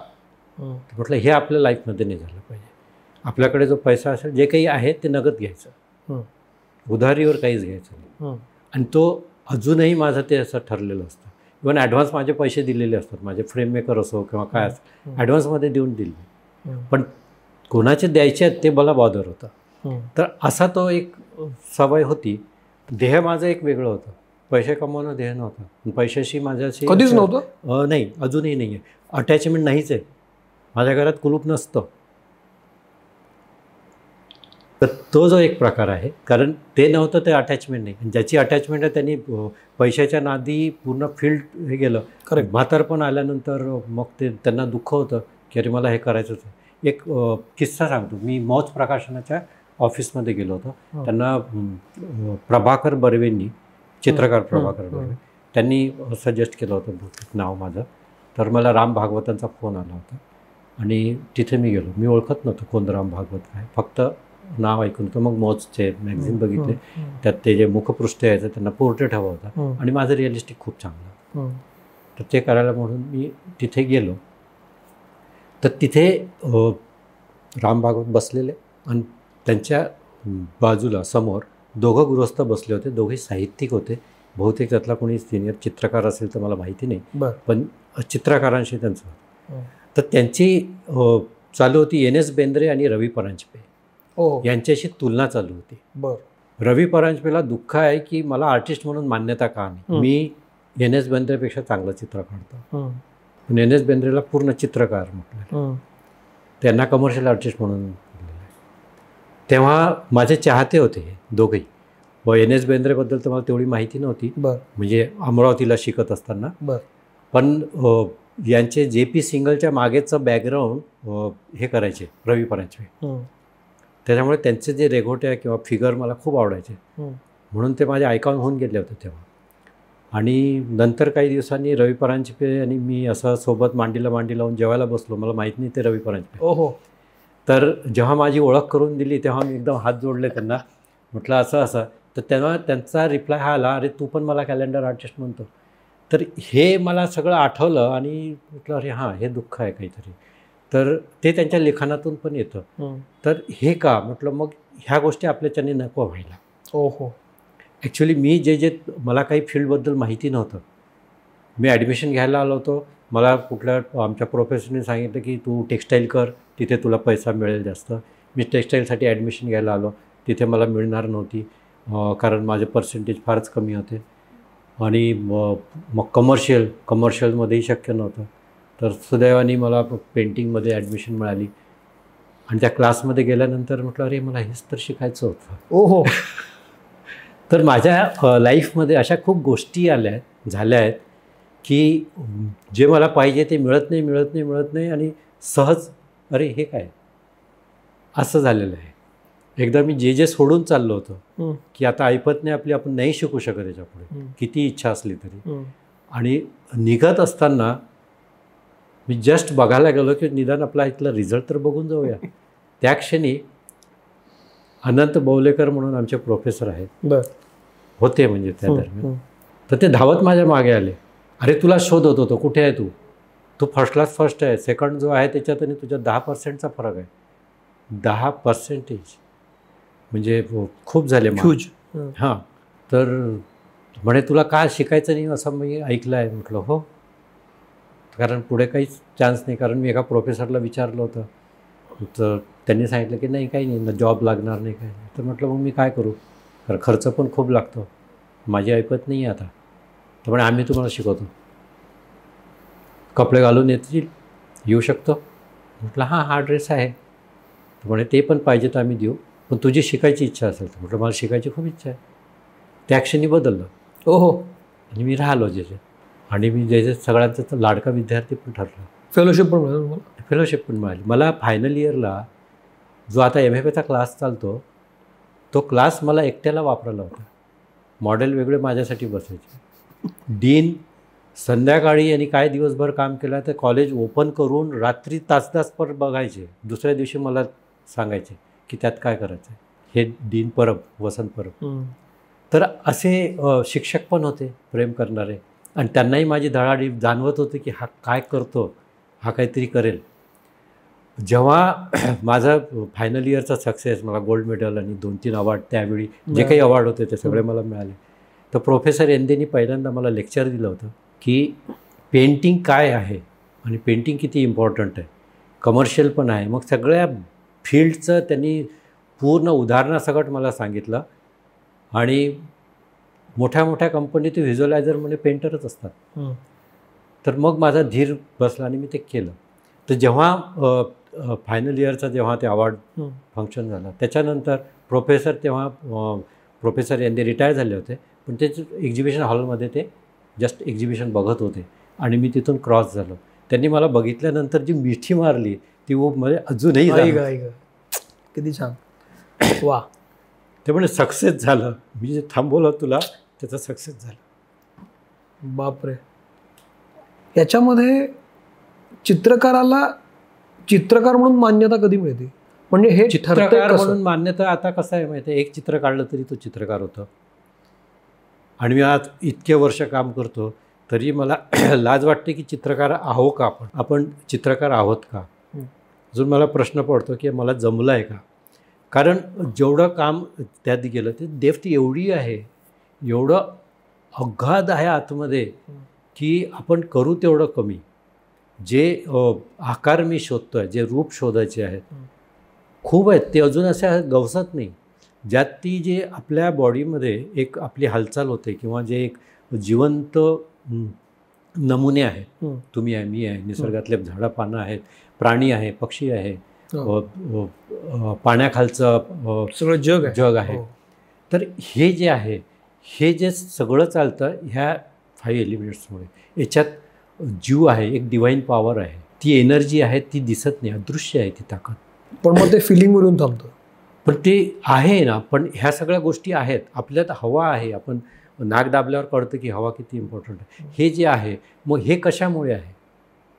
म्हटलं हे आपल्या लाईफमध्ये नाही झालं पाहिजे. आपल्याकडे जो पैसा असेल, जे काही आहे ते नगद घ्यायचं, उधारीवर काहीच घ्यायचं नाही. आणि तो अजूनही माझं ते असं ठरलेलं असतं. इव्हन ॲडव्हान्स माझे पैसे दिलेले असतात, माझे फ्रेम मेकर असो किंवा काय असो, ॲडव्हान्समध्ये देऊन दिले, पण कोणाचे द्यायचे आहेत ते मला बॉदर होतं. तर असा तो एक सवय होती. ध्येय माझं एक वेगळं होतं, पैसे कमवणं ध्येय नव्हतं. पैशाशी माझ्याशी कधीच नव्हतं. नाही, अजूनही नाही आहे. अटॅचमेंट नाहीच आहे. माझ्या घरात कुलूप नसतं. तर तो जो एक प्रकार आहे, कारण ते नव्हतं ते अटॅचमेंट नाही. ज्याची अटॅचमेंट आहे त्यांनी पैशाच्या नादी पूर्ण फील्ड हे गेलं. करेक्ट. म्हातारपण आल्यानंतर मग ते त्यांना दुःख होतं की अरे मला हे करायचंच आहे. एक किस्सा सांगतो. मी मौज प्रकाशनाच्या ऑफिसमध्ये गेलो होतो. त्यांना प्रभाकर बर्वेंनी, चित्रकार प्रभाकर बर्वे, त्यांनी सजेस्ट केलं होतं नाव माझं. तर मला राम भागवतांचा फोन आला होता आणि तिथे मी गेलो. मी ओळखत नव्हतं कोण राम भागवत काय, फक्त नाव ऐकून होतं. मग मौजचे मॅगझिन बघितले, त्यात ते जे मुखपृष्ठ यायचं त्यांना पोर्ट्रेट हवा होता आणि माझं रिअलिस्टिक खूप चांगलं. तर ते करायला म्हणून मी तिथे गेलो. तर तिथे राम भागवत बसलेले आणि त्यांच्या बाजूला समोर दोघं गृहस्थ बसले होते. दोघे साहित्यिक होते. बहुतेक त्यातला कोणी सिनियर चित्रकार असेल तर मला माहिती नाही, पण चित्रकारांशी त्यांचं. तर त्यांची चालू होती एन.एस. बेंद्रे आणि रवी परांजपे यांच्याशी तुलना चालू होती. रवी परांजपेला दुःख आहे की मला आर्टिस्ट म्हणून मान्यता का नाही, मी एन.एस. बेंद्रेपेक्षा चांगलं चित्र काढतो. पण एन.एस. बेंद्रेला पूर्ण चित्रकार म्हटलं, त्यांना कमर्शियल आर्टिस्ट म्हणून. तेव्हा माझे चाहते होते हे दोघेही. व एन.एस. बेंद्रेबद्दल तर मला तेवढी माहिती नव्हती, म्हणजे अमरावतीला शिकत असताना. पण यांचे जे.पी. सिंगलच्या मागेचं बॅकग्राऊंड हे करायचे रवी परांजपे. त्याच्यामुळे त्यांचे जे रेघोट्या किंवा फिगर मला खूप आवडायचे, म्हणून ते माझे आयकॉन होऊन गेले होते तेव्हा. आणि नंतर काही दिवसांनी रवी परांजपे आणि मी असं सोबत मांडीला मांडी लावून जेवायला बसलो. मला माहीत नाही ते रवी परांजपे. तर जेव्हा माझी ओळख करून दिली तेव्हा मी एकदम हात जोडले त्यांना, म्हटलं असं असं. तर तेव्हा त्यांचा रिप्लाय हा आला, अरे तू पण मला कॅलेंडर आर्टिस्ट म्हणतो. तर हे मला सगळं आठवलं आणि म्हटलं अरे हां, हे दुःख आहे काहीतरी. तर ते त्यांच्या लिखाणातून पण येतं. तर हे का म्हटलं, मग ह्या गोष्टी आपल्याच्याने नको व्हायला. ॲक्च्युली मी जे मला काही फील्डबद्दल माहिती नव्हतं. मी ॲडमिशन घ्यायला आलो होतो. मला कुठल्या आमच्या प्रोफेसरने सांगितलं की तू टेक्स्टाईल कर, तिथे तुला पैसा मिळेल जास्त. मी टेक्स्टाईलसाठी ॲडमिशन घ्यायला आलो. तिथे मला मिळणार नव्हती, कारण माझे पर्सेंटेज फारच कमी होते. आणि मग कमर्शियलमध्येही शक्य नव्हतं. तर सुदैवाने मला पेंटिंगमध्ये ॲडमिशन मिळाली. आणि त्या क्लासमध्ये गेल्यानंतर म्हटलं अरे मला हेच तर शिकायचं होतं. तर माझ्या लाईफमध्ये अशा खूप गोष्टी झाल्या आहेत की जे मला पाहिजे ते मिळत नाही आणि सहज अरे हे काय असं झालेलं आहे. एकदा मी जे सोडून चाललो होतो की आता ऐपत नाही आपण नाही शिकू शकत याच्यापुढे, किती इच्छा असली तरी. आणि निघत असताना मी जस्ट बघायला गेलो की निदान आपला इथला रिझल्ट तर बघून जाऊया. त्या क्षणी अनंत बौलेकर म्हणून आमचे प्रोफेसर आहेत होते म्हणजे त्या दरम्यान. तर ते धावत माझ्या मागे आले, अरे तुला शोधत होतो, कुठे आहे तू फर्स्ट क्लास फर्स्ट आहे, सेकंड जो आहे त्याच्यात आणि तुझ्या 10%चा फरक आहे. 10% म्हणजे खूप झाले ह्यूज. हां, तर म्हणे तुला का शिकायचं नाही असं मी ऐकलं आहे. म्हटलं हो, कारण पुढे काहीच चान्स नाही. कारण मी एका प्रोफेसरला विचारलं होतं, तर त्यांनी सांगितलं की नाही काही नाही, जॉब लागणार नाही काही नाही. तर म्हटलं मग मी काय करू, कारण खर्च पण खूप लागतो, माझी ऐपत नाही आहे आता. तर म्हणे आम्ही तुम्हाला शिकवतो, कपडे घालून येऊ शकतो. म्हटलं हा ड्रेस आहे. तर म्हणे ते पण पाहिजे तर आम्ही देऊ, पण तुझी शिकायची इच्छा असेल तर. म्हटलं मला शिकायची खूप इच्छा आहे. त्या क्षणी बदललं. आणि मी राहिलो आणि मी सगळ्यांचा लाडका विद्यार्थी पण ठरलो. फेलोशिप पण मिळाली मला. फायनल इयरला जो आता MFAचा क्लास चालतो तो क्लास मला एकट्याला वापरला होता. मॉडेल वेगळे माझ्यासाठी बसायचे. डीन संध्याकाळी आणि काय दिवसभर काम केलं तर कॉलेज ओपन करून रात्री तास पर बघायचे, दुसऱ्या दिवशी मला सांगायचे की त्यात काय करायचं आहे. हे डीन परब, वसंत परब. तर असे शिक्षक पण होते प्रेम करणारे, आणि त्यांनाही माझी धडाडी जाणवत होती की हा काय करतो, हा काहीतरी करेल. जेव्हा माझा फायनल इयरचा सक्सेस, मला गोल्ड मेडल आणि 2-3 अवॉर्ड त्यावेळी जे काही अवॉर्ड होते ते सगळे मला मिळाले, तर प्रोफेसर एंदेनी पहिल्यांदा मला लेक्चर दिलं होतं की पेंटिंग काय आहे आणि पेंटिंग किती इम्पॉर्टंट आहे, कमर्शियल पण आहे. मग सगळ्या फील्डचं त्यांनी पूर्ण उदाहरणासकट मला सांगितलं. आणि मोठ्या मोठ्या कंपनीत व्हिज्युअलायझर म्हणजे पेंटरच असतात. तर मग माझा धीर बसला आणि मी ते केलं. तर जेव्हा फायनल इयरचा जेव्हा ते अवॉर्ड फंक्शन झालं, त्याच्यानंतर प्रोफेसर यांनी रिटायर झाले होते, पण ते एक्झिबिशन हॉलमध्ये ते जस्ट एक्झिबिशन बघत होते आणि मी तिथून क्रॉस झालो. त्यांनी मला बघितल्यानंतर जी मिठी मारली ती म्हणजे अजूनही किती छान. वा. ते म्हणजे सक्सेस झालं, मी जे थांबवलं तुला त्याचा सक्सेस झाला. बापरे. याच्यामध्ये चित्रकाराला चित्रकार म्हणून मान्यता कधी मिळते, म्हणजे हे चित्रकार म्हणून मान्यता आता कसं आहे माहिती आहे, एक चित्र काढलं तरी तो चित्रकार होतं. आणि मी आज इतके वर्ष काम करतो तरी मला लाज वाटते की चित्रकार आहो का आपण चित्रकार आहोत का. अजून मला प्रश्न पडतो की मला जमलं आहे का. कारण जेवढं काम त्यात गेलं ते डेप्थ एवढी आहे, एवढं अगाध आहे आतमध्ये की आपण करू तेवढं कमी. जे आकार मी शोधतो आहे, जे रूप शोधायचे आहेत खूप आहेत, ते अजून असे गवसत नाही. ज्यात ती जे आपल्या बॉडीमध्ये एक आपली हालचाल होते किंवा जे एक जिवंत नमुने आहेत, तुम्ही आहे, मी आहे, निसर्गातले झाडं पानं आहेत, प्राणी आहे, पक्षी आहे, पाण्याखालचं सगळं जग आहे. तर हे जे आहे, हे जे सगळं चालतं ह्या 5 एलिमेंट्समुळे. याच्यात जीव आहे, एक डिवाईन पॉवर आहे, ती एनर्जी आहे, ती दिसत नाही, अदृश्य आहे ती ताकद. पण मग ते फिलिंगवरून थांबतं. पण ते आहे ना, पण ह्या सगळ्या गोष्टी आहेत आपल्यात. हवा आहे, आपण नाक दाबल्यावर कळतं की हवा किती इम्पॉर्टंट आहे. हे जे आहे, मग हे कशामुळे आहे,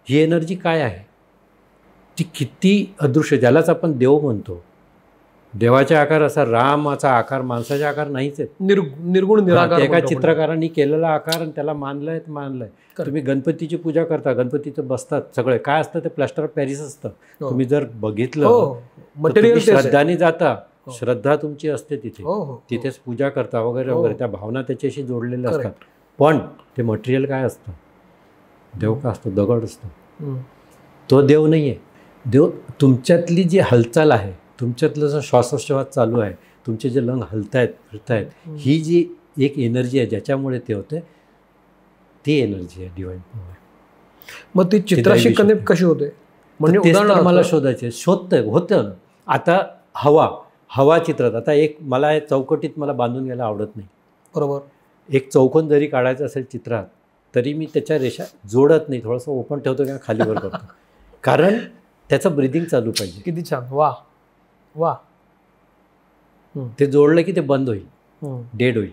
ही एनर्जी काय आहे, ती किती अदृश्य, ज्यालाच आपण देव म्हणतो. देवाचा आकार असा, रामाचा आकार माणसाचा आकार नाहीच आहे. निर्गुण निराकार. एका चित्रकारांनी केलेला आकार आणि त्याला मानलंय. तुम्ही गणपतीची पूजा करता, गणपतीचं बसतात सगळे काय असतं ते प्लास्टर ऑफ पॅरिस असतं. तुम्ही जर बघितलं मटेरियल, श्रद्धाने जाता, श्रद्धा तुमची असते तिथे, तिथेच पूजा करता वगैरे वगैरे, त्या भावना त्याच्याशी जोडलेल्या असतात. पण ते मटेरियल काय असतं, देव का असतो, दगड असतो. तो देव नाही आहे. देव तुमच्यातली जी हालचाल आहे, तुमच्यातलं जो श्वासोच्छ्वास चालू आहे, तुमचे जे लंग हलतायत फिरतायत, ही जी एक एनर्जी आहे ज्याच्यामुळे ते होते, ती एनर्जी आहे डिवाईन पॉवर. मग ती चित्राशी कनेक्ट कशी होते, म्हणजे उदाहरण मला शोधायचे, होतं. आता हवा चित्रात, आता एक मला चौकटीत मला बांधून घ्यायला आवडत नाही. बरोबर. एक चौकोन जरी काढायचं असेल चित्रात तरी मी त्याच्या रेषा जोडत नाही, थोडंसं ओपन ठेवतो किंवा खालीवर करतो, कारण त्याचं ब्रिदिंग चालू पाहिजे. किती छान. वा वा. ते जोडलं की ते बंद होईल, डेड होईल.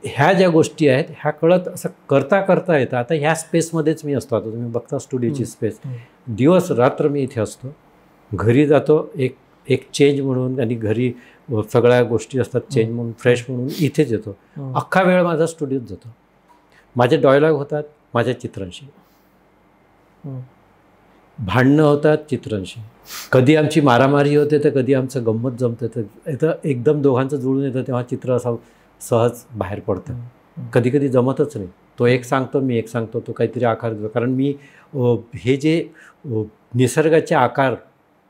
ह्या ज्या गोष्टी आहेत ह्या कळत असं करता येतं. आता ह्या स्पेसमध्येच मी असतो. आता तुम्ही बघता स्टुडिओची स्पेस, दिवस रात्र मी इथे असतो. घरी जातो एक चेंज म्हणून, आणि घरी सगळ्या गोष्टी असतात चेंज म्हणून, फ्रेश म्हणून इथेच येतो. अख्खा वेळ माझा स्टुडिओत जातो. माझे डायलॉग होतात माझ्या चित्रांशी, भांडणं होतात चित्रांशी, कधी आमची मारामारी होते तर कधी आमचं गंमत जमतं. तर इथं एकदम दोघांचं जुळून येतं तेव्हा चित्र असं सहज बाहेर पडतं. कधी कधी जमतच नाही. तो एक सांगतो, मी एक सांगतो, तो काहीतरी आकार देतो. कारण मी हे जे निसर्गाचे आकार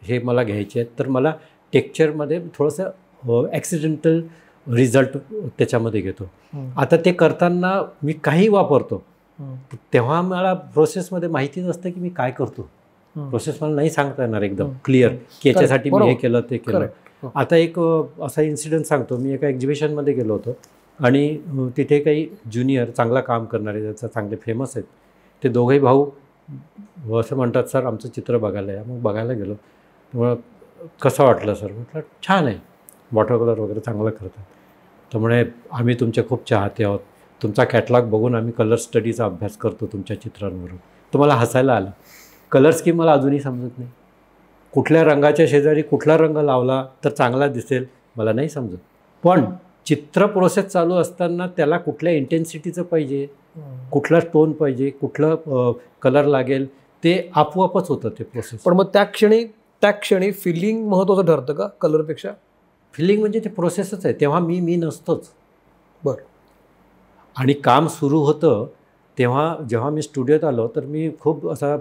हे मला घ्यायचे आहेत, तर मला टेक्स्चरमध्ये थोडंसं ॲक्सिडेंटल रिझल्ट त्याच्यामध्ये घेतो. आता ते करताना मी काही वापरतो, तेव्हा मला प्रोसेसमध्ये माहिती नसतं की मी काय करतो. प्रोसेस मला नाही सांगता येणार एकदम क्लिअर की याच्यासाठी मी हे केलं ते केलं. आता एक असा इन्सिडेंट सांगतो. मी एका एक्झिबिशनमध्ये गेलो होतो आणि तिथे काही ज्युनियर चांगला काम करणारे, ज्याचं चांगले फेमस आहेत, ते दोघेही भाऊ असं म्हणतात, सर आमचं चित्र बघायला या. मग बघायला गेलो. त्यामुळं कसं वाटलं सर? म्हटलं छान आहे, वॉटर कलर वगैरे चांगलं करतात. त्यामुळे आम्ही तुमचे खूप चाहते आहोत. तुमचा कॅटलॉग बघून आम्ही कलर स्टडीचा अभ्यास करतो तुमच्या चित्रांवरून. तुम्हाला हसायला आलं. कलर स्कीम मला अजूनही समजत नाही. कुठल्या रंगाच्या शेजारी कुठला रंग लावला तर चांगला दिसेल मला नाही समजत. पण चित्र प्रोसेस चालू असताना त्याला कुठल्या इंटेन्सिटीचं पाहिजे, कुठला टोन पाहिजे, कुठलं कलर लागेल ते आपोआपच होतं ते प्रोसेस. पण मग त्या क्षणी फिलिंग महत्त्वाचं ठरतं का कलरपेक्षा? फिलिंग म्हणजे ते प्रोसेसच आहे. तेव्हा मी नसतोच. बरं. आणि काम सुरू होतं तेव्हा जेव्हा मी स्टुडिओत आलो तर मी खूप असा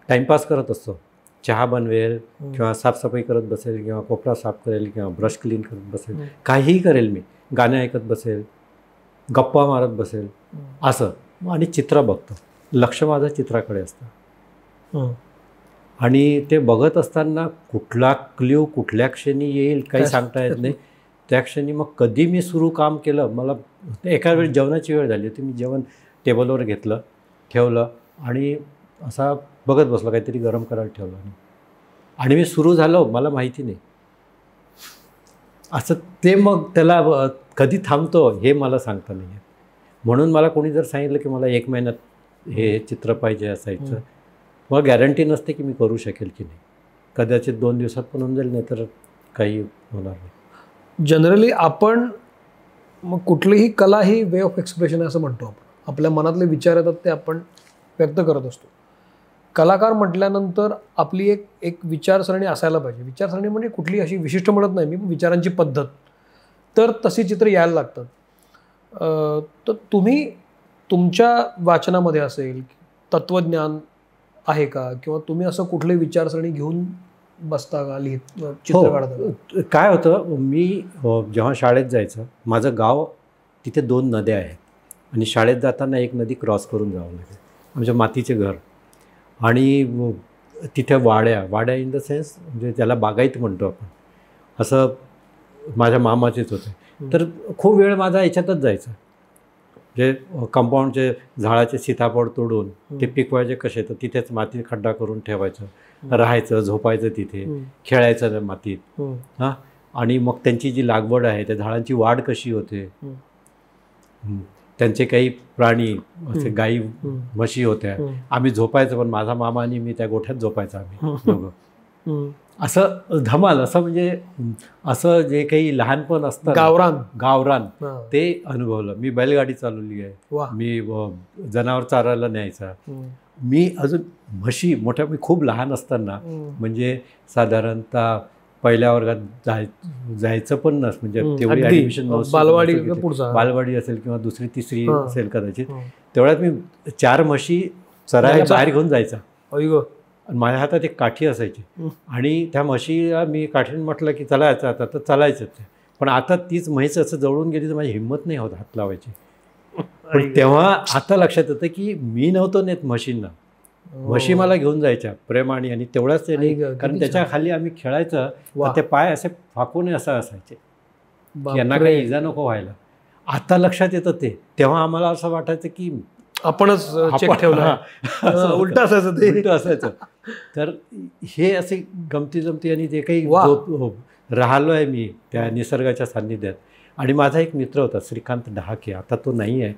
टाईमपास करत असतो. चहा बनवेल किंवा साफसफाई करत बसेल किंवा कोपरा साफ करेल किंवा ब्रश क्लीन करत बसेल, काहीही करेल मी. गाणे ऐकत बसेल, गप्पा मारत बसेल असं. आणि चित्र बघतो. लक्ष माझं चित्राकडे असतं. आणि ते बघत असताना कुठला क्ल्यू कुठल्या क्षणी येईल काही सांगता येत नाही. त्या क्षणी मग कधी मी सुरू काम केलं. मला एका वेळी जेवणाची वेळ झाली होती. मी जेवण टेबलवर घेतलं, ठेवलं आणि असा बघत बसलो. काहीतरी गरम करायला ठेवलं आणि मी सुरू झालो. मला माहिती नाही असं ते. मग त्याला कधी थांबतो हे मला सांगता नाही येत. म्हणून मला कोणी जर सांगितलं की मला 1 महिन्यात हे चित्र पाहिजे असायचं, मला गॅरंटी नसते की मी करू शकेल की नाही. कदाचित 2 दिवसात पण होऊन जाईल, नाही तर काही होणार नाही. जनरली आपण मग कुठलीही कला ही वे ऑफ एक्सप्रेशन आहे असं म्हणतो आपण. आपल्या मनातले विचार येतात ते आपण व्यक्त करत असतो. कलाकार म्हटल्यानंतर आपली एक विचारसरणी असायला पाहिजे. विचारसरणी म्हणजे कुठली अशी विशिष्ट म्हणत नाही मी, विचारांची पद्धत. तर तशी चित्र यायला लागतात. तर तुम्ही तुमच्या वाचनामध्ये असेल तत्त्वज्ञान आहे का, किंवा तुम्ही असं कुठले विचारसरणी घेऊन बसता का लिहित चित्र काढता? काय होतं, मी जेव्हा शाळेत जायचं, माझं गाव तिथे 2 नद्या आहेत आणि शाळेत जाताना एक नदी क्रॉस करून जावं लागेल. आमच्या मातीचे घर आणि तिथे वाड्या इन द सेन्स म्हणजे त्याला बागायत म्हणतो आपण, असं माझ्या मामाचेच होते. तर खूप वेळ माझा याच्यातच जायचा. जे कंपाऊंडचे झाडाचे सीताफळ तोडून ते पिकवायचे कसे, तर तिथेच माती खड्डा करून ठेवायचं, राहायचं, झोपायचं तिथे, खेळायचं त्या मातीत. हां. आणि मग त्यांची जी लागवड आहे त्या झाडांची वाढ कशी होते, त्यांचे काही प्राणी असे गाई म्हशी होत्या. आम्ही झोपायचं, पण माझा मामा आणि मी त्या गोठ्यात झोपायचं आम्ही दोघं. असं धमाल, असं म्हणजे असं जे काही लहानपण असतं गावरान ते अनुभवलं. मी बैलगाडी चालवली आहे, मी जनावर चारायला न्यायचा. मी अजून म्हशी मोठ्या, मी खूप लहान असताना म्हणजे साधारणतः पहिल्या वर्गात जायचं पण नस, म्हणजे तेवढी ॲडमिशन बालवाडी असेल किंवा 2री 3री असेल कदाचित. तेवढ्यात मी 4 म्हशी चरायला बाहेर घेऊन जायचा. माझ्या हातात एक काठी असायची आणि त्या म्हशीला मी काठीने म्हटलं की चालायचं आता, तर चालायचं ते. पण आता तीच म्हैस असं जवळून गेली तर माझी हिंमत नाही होत हात लावायची. पण तेव्हा आता लक्षात येतं की मी नव्हतो नेत म्हशींना, म्हशी मला घेऊन जायच्या प्रेमाने. आणि तेवढाच ते नाही, कारण त्याच्या खाली आम्ही खेळायचं तर ते पाय असे फाकून असं असायचे, यांना काही इजा नको व्हायला. आता लक्षात येतं ते. तेव्हा आम्हाला असं वाटायचं की आपणच चेक ठेवला, उलट असायचं ते, उलट असायचं. तर हे असे गमती आणि जे काही राहिलो आहे मी त्या निसर्गाच्या सान्निध्यात. आणि माझा एक मित्र होता श्रीकांत डहाके, आता तो नाही आहे.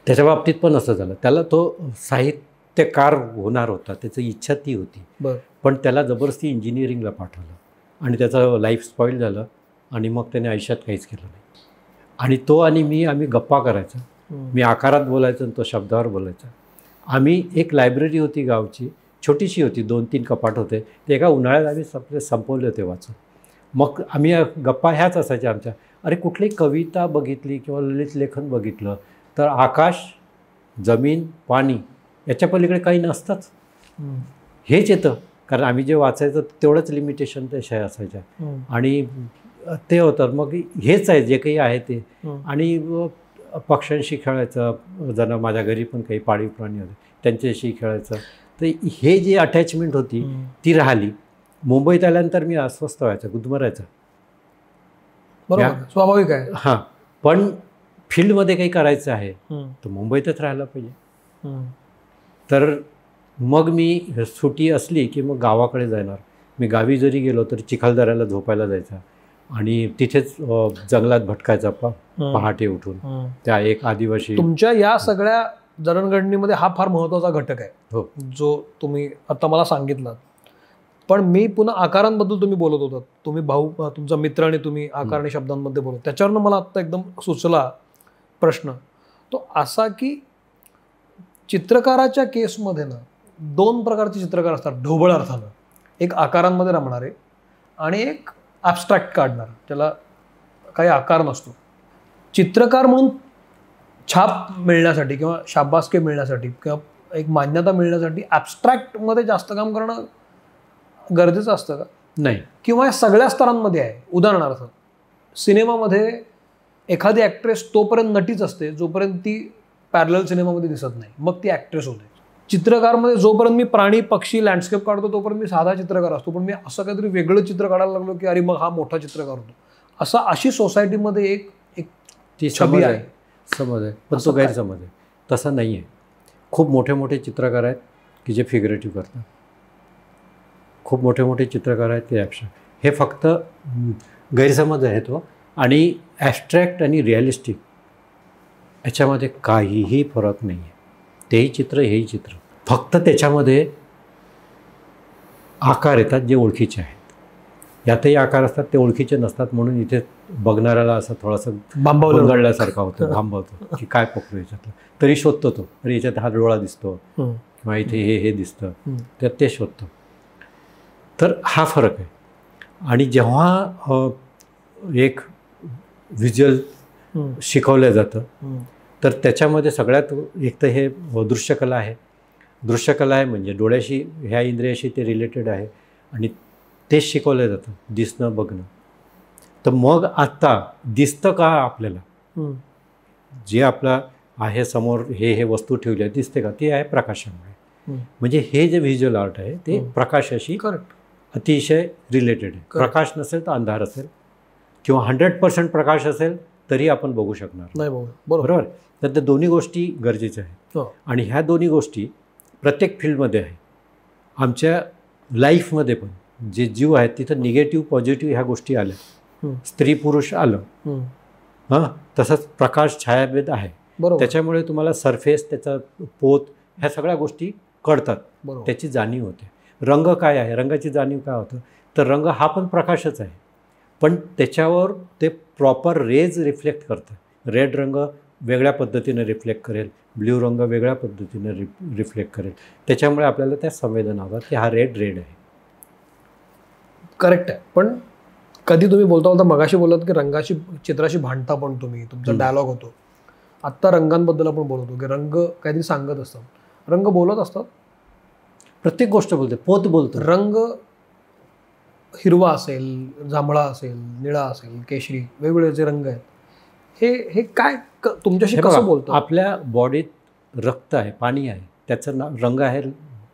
त्याच्या बाबतीत पण असं झालं. त्याला तो साहित्यकार होणार होता, त्याची इच्छा ती होती. पण त्याला जबरदस्ती इंजिनिअरिंगला पाठवलं आणि त्याचं लाईफ स्पॉईल झालं आणि मग त्याने आयुष्यात काहीच केलं नाही. आणि तो आणि मी आम्ही गप्पा करायचा. मी आकारात बोलायचं आणि तो शब्दावर बोलायचा. आम्ही एक लायब्ररी होती गावची, छोटीशी होती, 2-3 कपाट होते. ते एका उन्हाळ्यात आम्ही संपवले होते वाचून. मग आम्ही गप्पा ह्याच असायच्या आमच्या. अरे कुठली कविता बघितली किंवा ललित लेखन बघितलं तर आकाश, जमीन, पाणी याच्या पलीकडे काही नसतंच. हेच येतं, कारण आम्ही जे वाचायचं तेवढंच लिमिटेशन त्या असायच्या. आणि ते होतं मग हेच आहे जे काही आहे ते. आणि पक्ष्यांशी खेळायचं, माझ्या घरी पण काही पाळीव प्राणी होते त्यांच्याशी खेळायचं. तर हे जे अटॅचमेंट होती ती राहिली. मुंबईत आल्यानंतर मी अस्वस्थ व्हायचं, गुदमरायचं. स्वाभाविक आहे. हां, पण फील्डमध्ये काही करायचं आहे तर मुंबईतच राहायला पाहिजे. तर मग मी सुट्टी असली की मग गावाकडे जाणार. मी गावी जरी गेलो तरी चिखलदऱ्याला झोपायला जायचा. आणि तिथेच जंगलात भटकायचा पहाटे उठून. त्या एक आदिवासी. तुमच्या या सगळ्या जडणघडणीमध्ये हा फार महत्वाचा घटक आहे. हो. जो तुम्ही आता मला सांगितलात. पण मी पुन्हा आकारांबद्दल तुम्ही बोलत होतात, तुम्ही भाऊ तुमचा मित्र आणि तुम्ही आकार आणि शब्दांमध्ये बोलत, त्याच्यावरनं मला आत्ता एकदम सुचला प्रश्न तो असा की चित्रकाराच्या केसमध्ये ना 2 प्रकारचे चित्रकार असतात ढोबळ अर्थानं. एक आकारांमध्ये रमणारे आणि एक ॲबस्ट्रॅक्ट काढणार, त्याला काही आकार नसतो. चित्रकार म्हणून छाप मिळण्यासाठी किंवा शाबासकी मिळण्यासाठी किंवा एक मान्यता मिळण्यासाठी ॲबस्ट्रॅक्टमध्ये जास्त काम करणं गरजेचं असतं का? नाही. किंवा या सगळ्या स्तरांमध्ये आहे. उदाहरणार्थ सिनेमामध्ये एखादी ॲक्ट्रेस तोपर्यंत नटीच असते जोपर्यंत ती पॅरलल सिनेमामध्ये दिसत नाही, मग ती ॲक्ट्रेस होते. चित्रकारमध्ये जोपर्यंत मी प्राणी पक्षी लँडस्केप काढतो तोपर्यंत मी साधा चित्रकार असतो, पण मी असं काहीतरी वेगळं चित्र काढायला लागलो की अरे मग हा मोठा चित्रकार होतो. अशी सोसायटीमध्ये एक ती छबी आहे, समज आहे. पण तो गैरसमज आहे. तसं नाही आहे. खूप मोठे मोठे चित्रकार आहेत की जे फिगरेटिव्ह करतात, खूप मोठे मोठे चित्रकार आहेत की ॲबस्ट्रॅक्ट. हे फक्त गैरसमज आहे तो. आणि ॲबस्ट्रॅक्ट आणि रिअलिस्टिक याच्यामध्ये काहीही फरक नाही आहे. तेही चित्र हेही चित्र, फक्त त्याच्यामध्ये आकार येतात जे ओळखीचे आहेत. यातही आकार असतात ते ओळखीचे नसतात, म्हणून इथे बघणाऱ्याला असं थोडंसं गोंधळल्यासारखा होतं, भांबवतो की काय पकडू याच्यातलं. तरी शोधतो तो, अरे याच्यात हा डोळा दिसतो किंवा इथे हे दिसतं, त्यात ते शोधतो. तर हा फरक आहे. आणि जेव्हा एक व्हिज्युअल शिकवलं जातं तर त्याच्यामध्ये सगळ्यात एक तर हे दृश्यकला आहे. दृश्यकला आहे म्हणजे डोळ्याशी, ह्या इंद्रियाशी ते रिलेटेड आहे आणि तेच शिकवलं जातं, दिसणं बघणं. तर मग आत्ता दिसतं का आपल्याला, जे आपलं आहे समोर हे वस्तू ठेवली आहे दिसते का, ती आहे प्रकाशामुळे. म्हणजे हे जे व्हिज्युअल आर्ट आहे ते प्रकाशाशी अतिशय रिलेटेड आहे. प्रकाश नसेल तर अंधार असेल किंवा 100% प्रकाश असेल तरी आपण बघू शकणार नाही. बरोबर. तर त्या दोन्ही गोष्टी गरजेच्या आहेत. आणि ह्या दोन्ही गोष्टी प्रत्येक फील्डमध्ये आहे. आमच्या लाईफमध्ये पण जे जीव आहेत तिथं निगेटिव्ह पॉझिटिव्ह ह्या गोष्टी आल्या, स्त्री पुरुष आलं, तसंच प्रकाश छायाभेद आहे. त्याच्यामुळे तुम्हाला सरफेस, त्याचा पोत, ह्या सगळ्या गोष्टी कळतात, त्याची जाणीव होते. रंग काय आहे, रंगाची जाणीव काय होतं, तर रंग हा पण प्रकाशच आहे, पण त्याच्यावर ते प्रॉपर रेज रिफ्लेक्ट करतं. रेड रंग वेगळ्या पद्धतीने रिफ्लेक्ट करेल, ब्ल्यू रंग वेगळ्या पद्धतीने रिफ्लेक्ट करेल. त्याच्यामुळे आपल्याला त्या संवेदना होतात की हा रेड आहे. करेक्ट आहे. पण कधी तुम्ही बोलता मगाशी बोलत की रंगाशी चित्राशी भांडता, पण तुम्ही तुमचा डायलॉग होतो. आत्ता रंगांबद्दल आपण बोलतो की रंग काहीतरी सांगत असतात, रंग बोलत असतात, प्रत्येक गोष्ट बोलते, पोत बोलतो. रंग हिरवा असेल, जांभळा असेल, निळा असेल, केशरी, वेगवेगळे जे रंग आहेत हे काय तुमच्याशी कसं बोलतो? आपल्या बॉडीत रक्त आहे, पाणी आहे, त्याचं रंग आहे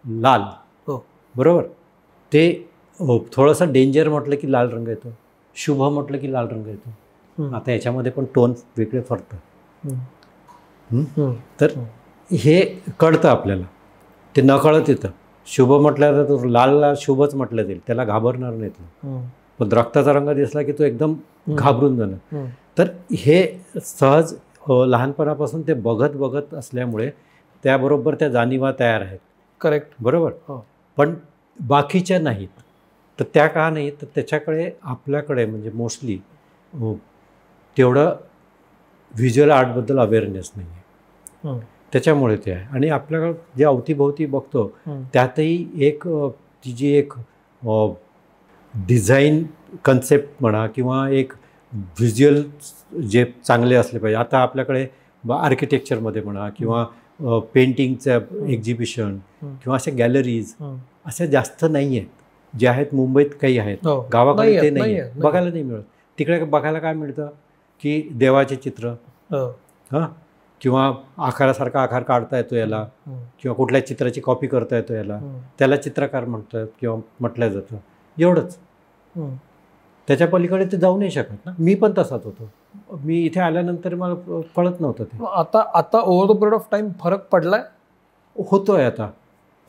लाल. बरोबर. ते थोडंसं डेंजर म्हटलं की लाल रंग येतो, शुभ म्हटलं की लाल रंग येतो. आता याच्यामध्ये पण टोन वेगळे फरतं. तर हे कळतं आपल्याला, ते न कळत येतं. शुभ म्हटलं तर लालला शुभच म्हटलं जाईल, त्याला घाबरणार नाही तो. पण रक्ताचा रंग दिसला की तो एकदम घाबरून जाणार. तर हे सहज लहानपणापासून ते बघत असल्यामुळे त्याबरोबर त्या जाणीवा तयार आहेत. करेक्ट. बरोबर. पण बाकीच्या नाहीत. तर त्या का नाही, तर त्याच्याकडे आपल्याकडे म्हणजे मोस्टली तेवढं व्हिज्युअल आर्टबद्दल अवेअरनेस नाही आहे. त्याच्यामुळे ते आहे. आणि आपल्याकडं जे अवतीभोवती बघतो त्यातही एक तिची एक डिझाईन कन्सेप्ट म्हणा किंवा एक व्हिज्युअल जे चांगले असले पाहिजे. आता आपल्याकडे आर्किटेक्चरमध्ये म्हणा किंवा पेंटिंगचं एक्झिबिशन किंवा अशा गॅलरीज अशा जास्त नाही आहेत. जे आहेत मुंबईत काही आहेत, गावाकडे ते नाही आहे, बघायला नाही मिळत. तिकडे बघायला काय मिळतं की देवाचे चित्र, किंवा आकारासारखा आकार काढता येतो याला, किंवा कुठल्या चित्राची कॉपी करता येतो याला, त्याला चित्रकार म्हणतात किंवा म्हटलं जातं, एवढंच. त्याच्या पलीकडे ते जाऊ नाही शकत ना. मी पण तसाच होतो. मी इथे आल्यानंतर मला कळत नव्हतं ते. आता over the period of time फरक पडलाय,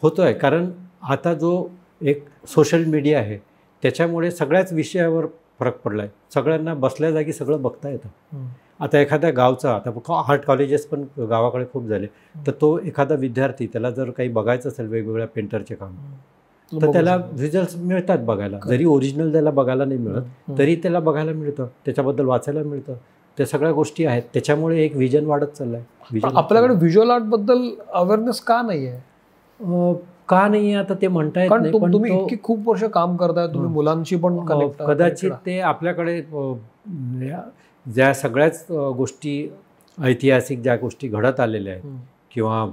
होतोय. कारण आता जो एक सोशल मीडिया आहे त्याच्यामुळे सगळ्याच विषयावर फरक पडला आहे. सगळ्यांना बसल्या जागी सगळं बघता येतं. आता एखाद्या गावचा, आता आर्ट कॉलेजेस पण गावाकडे खूप झाले, तर तो एखादा विद्यार्थी त्याला जर काही बघायचं असेल वेगवेगळ्या पेंटरचे काम, तर त्याला रिझल्ट मिळतात बघायला. जरी ओरिजिनल त्याला बघायला नाही मिळत तरी त्याला बघायला मिळतं, त्याच्याबद्दल वाचायला मिळतं. त्या सगळ्या गोष्टी आहेत. त्याच्यामुळे एक विजन वाढत चाललंय. आपल्याकडे व्हिज्युअल आर्ट बद्दल अवेअरनेस का नाही आहे? का नाही आता ते म्हणता येत नाही. पण तुम्ही इतकी खूप वर्ष काम करताय, तुम्ही मुलांशी पण कदाचित ते आपल्याकडे ज्या सगळ्याच गोष्टी ऐतिहासिक ज्या गोष्टी घडत आलेल्या आहेत किंवा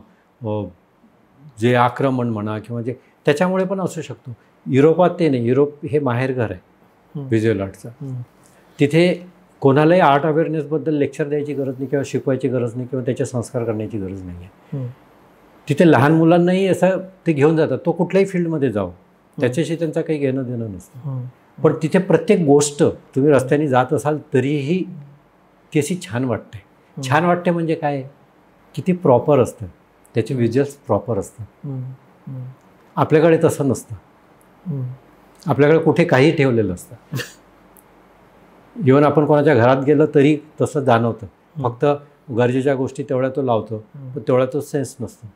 जे आक्रमण म्हणा किंवा जे त्याच्यामुळे पण असू शकतो. युरोपात ते नाही. युरोप हे माहेरघर आहे व्हिज्युअल आर्टचं. तिथे कोणालाही आर्ट अवेअरनेसबद्दल लेक्चर द्यायची गरज नाही किंवा शिकवायची गरज नाही किंवा त्याचे संस्कार करण्याची गरज नाही आहे. तिथे लहान मुलांनाही असं ते घेऊन जातात. तो कुठल्याही फील्डमध्ये जाऊ, त्याच्याशी त्यांचा काही घेणं देणं नसतं. पण तिथे प्रत्येक गोष्ट तुम्ही रस्त्याने जात असाल तरीही ती अशी छान वाटते. छान वाटते म्हणजे काय की ती प्रॉपर असतं, त्याचे व्हिज्युअल्स प्रॉपर असतात. आपल्याकडे तसं नसतं. आपल्याकडे कुठे काही ठेवलेलं असतं. इव्हन आपण कोणाच्या घरात गेलं तरी तसं जाणवतं. फक्त गरजेच्या गोष्टी तेवढ्या तो लावतो, पण तेवढा तो सेन्स नसतो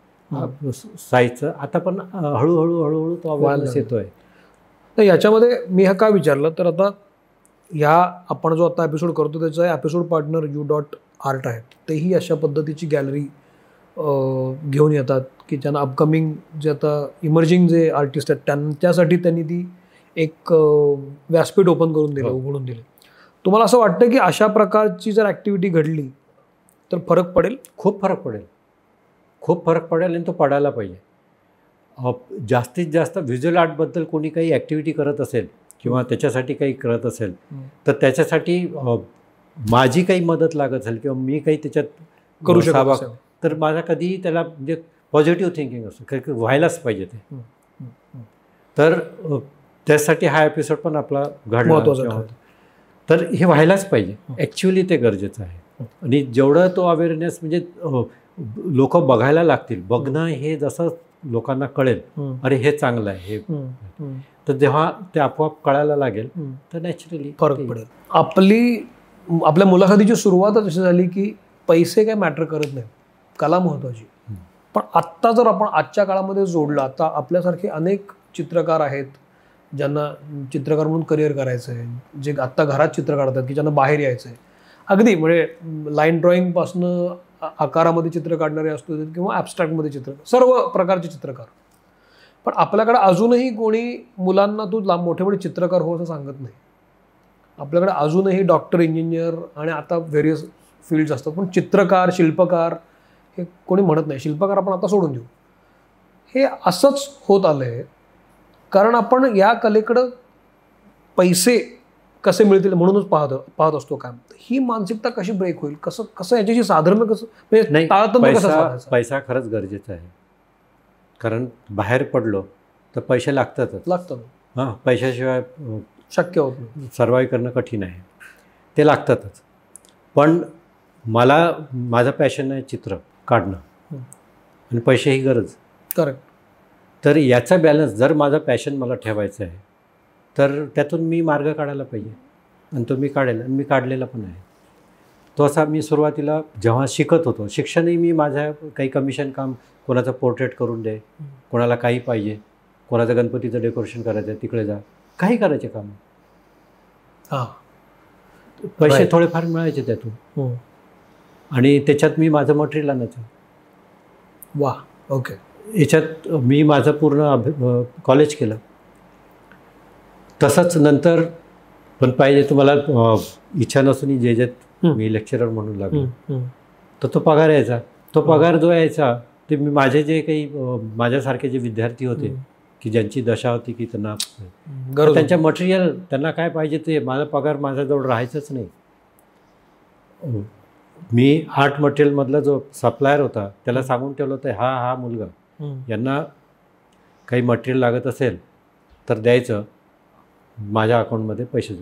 साईजचं. आता पण हळूहळू तो अवेअरनेस येतोय. तर याच्यामध्ये मी हा का विचारलं, तर आता ह्या आपण जो आता एपिसोड करतो त्याचा एपिसोड पार्टनर U.Art आहेत. तेही अशा पद्धतीची गॅलरी घेऊन येतात की ज्यांना अपकमिंग जे आता इमर्जिंग जे आर्टिस्ट आहेत त्यांच्यासाठी त्यांनी ती एक व्यासपीठ ओपन करून दिलं, उघडून दिले. तुम्हाला असं वाटतं की अशा प्रकारची जर ॲक्टिव्हिटी घडली तर फरक पडेल? खूप फरक पडेल. खूप फरक पडेल आणि तो पडायला पाहिजे. जास्तीत जास्त व्हिज्युअल आर्टबद्दल कोणी काही ॲक्टिव्हिटी करत असेल किंवा त्याच्यासाठी काही करत असेल तर त्याच्यासाठी माझी काही मदत लागत असेल किंवा मी काही त्याच्यात करू शकतो तर माझा कधीही त्याला म्हणजे पॉझिटिव्ह थिंकिंग असतं, व्हायलाच पाहिजे ते. तर त्यासाठी हा एपिसोड पण आपला घडला होता. तर हे व्हायलाच पाहिजे. ॲक्च्युली ते गरजेचं आहे. आणि जेवढं तो अवेअरनेस म्हणजे लोक बघायला लागतील, बघणं हे जसं लोकांना कळेल अरे हे चांगलं आहे हे, तर जेव्हा ते आपोआप कळायला लागेल तर नॅचरली फरक पडेल. आपल्या मुलाखतीची सुरुवातच अशी झाली की पैसे काय मॅटर करत नाही, कला महत्त्वाची. पण आत्ता जर आपण आजच्या काळामध्ये जोडलं, आता आपल्यासारखे अनेक चित्रकार आहेत ज्यांना चित्रकार म्हणून करिअर करायचं आहे, जे आत्ता घरात चित्र काढतात की ज्यांना बाहेर यायचं आहे. अगदी म्हणजे लाईन ड्रॉइंगपासनं आकारामध्ये चित्र काढणारे असतो किंवा ॲबस्ट्रॅक्टमध्ये चित्र, सर्व प्रकारचे चित्रकार. पण आपल्याकडे अजूनही कोणी मुलांना तू मोठे मोठे चित्रकार हो असं सांगत नाही. आपल्याकडे अजूनही डॉक्टर, इंजिनियर आणि आता व्हेरियस फील्ड्स असतात, पण चित्रकार, शिल्पकार हे कोणी म्हणत नाही. शिल्पकार आपण आता सोडून देऊ. हे असंच होत आलं आहे कारण आपण या कलेकडं पैसे कसे मिळतील म्हणूनच पाहत असतो काम. ही मानसिकता कशी ब्रेक होईल, कसं याच्याशी साधर्म्य कसं म्हणजे ताळतम्य कसं साधायचं? पैसा खरंच गरजेचा आहे. कारण बाहेर पडलो तर पैसे लागतात. हां, पैशाशिवाय शक्य होत नाही. सर्वाईव्ह करणं कठीण आहे. ते लागतातच. पण मला माझं पॅशन आहे चित्र काढणं आणि पैसे ही गरज. करेक्ट. तर याचा बॅलन्स जर माझं पॅशन मला ठेवायचं आहे तर त्यातून मी मार्ग काढायला पाहिजे आणि तो मी काढेल आणि मी काढलेला पण आहे. तो असा मी सुरुवातीला जेव्हा शिकत होतो, शिक्षणही मी माझ्या काही कमिशन काम, कोणाचं पोर्ट्रेट करून दे, कोणाला काही पाहिजे, कोणाचं गणपतीचं डेकोरेशन करायचं आहे तिकडे जा, काही करायचे काम. हां, पैसे थोडेफार मिळायचे त्यातून आणि त्याच्यात मी माझं मटेरियल आणायचं. वा, ओके. याच्यात मी माझं पूर्ण कॉलेज केलं. तसंच नंतर पण पाहिजे तुम्हाला इच्छा नसून जे मी लेक्चरर म्हणून लागलो तर तो पगार यायचा. तो पगार जो यायचा ते मी माझे जे काही माझ्यासारखे जे विद्यार्थी होते की ज्यांची दशा होती की त्यांना त्यांच्या मटेरियल त्यांना काय पाहिजे ते, माझा पगार माझ्याजवळ राहायचंच नाही. मी आर्ट मटेरियलमधला जो सप्लायर होता त्याला सांगून ठेवलं होतं हा मुलगा यांना काही मटेरियल लागत असेल तर द्यायचं, माझ्या अकाउंटमध्ये पैसे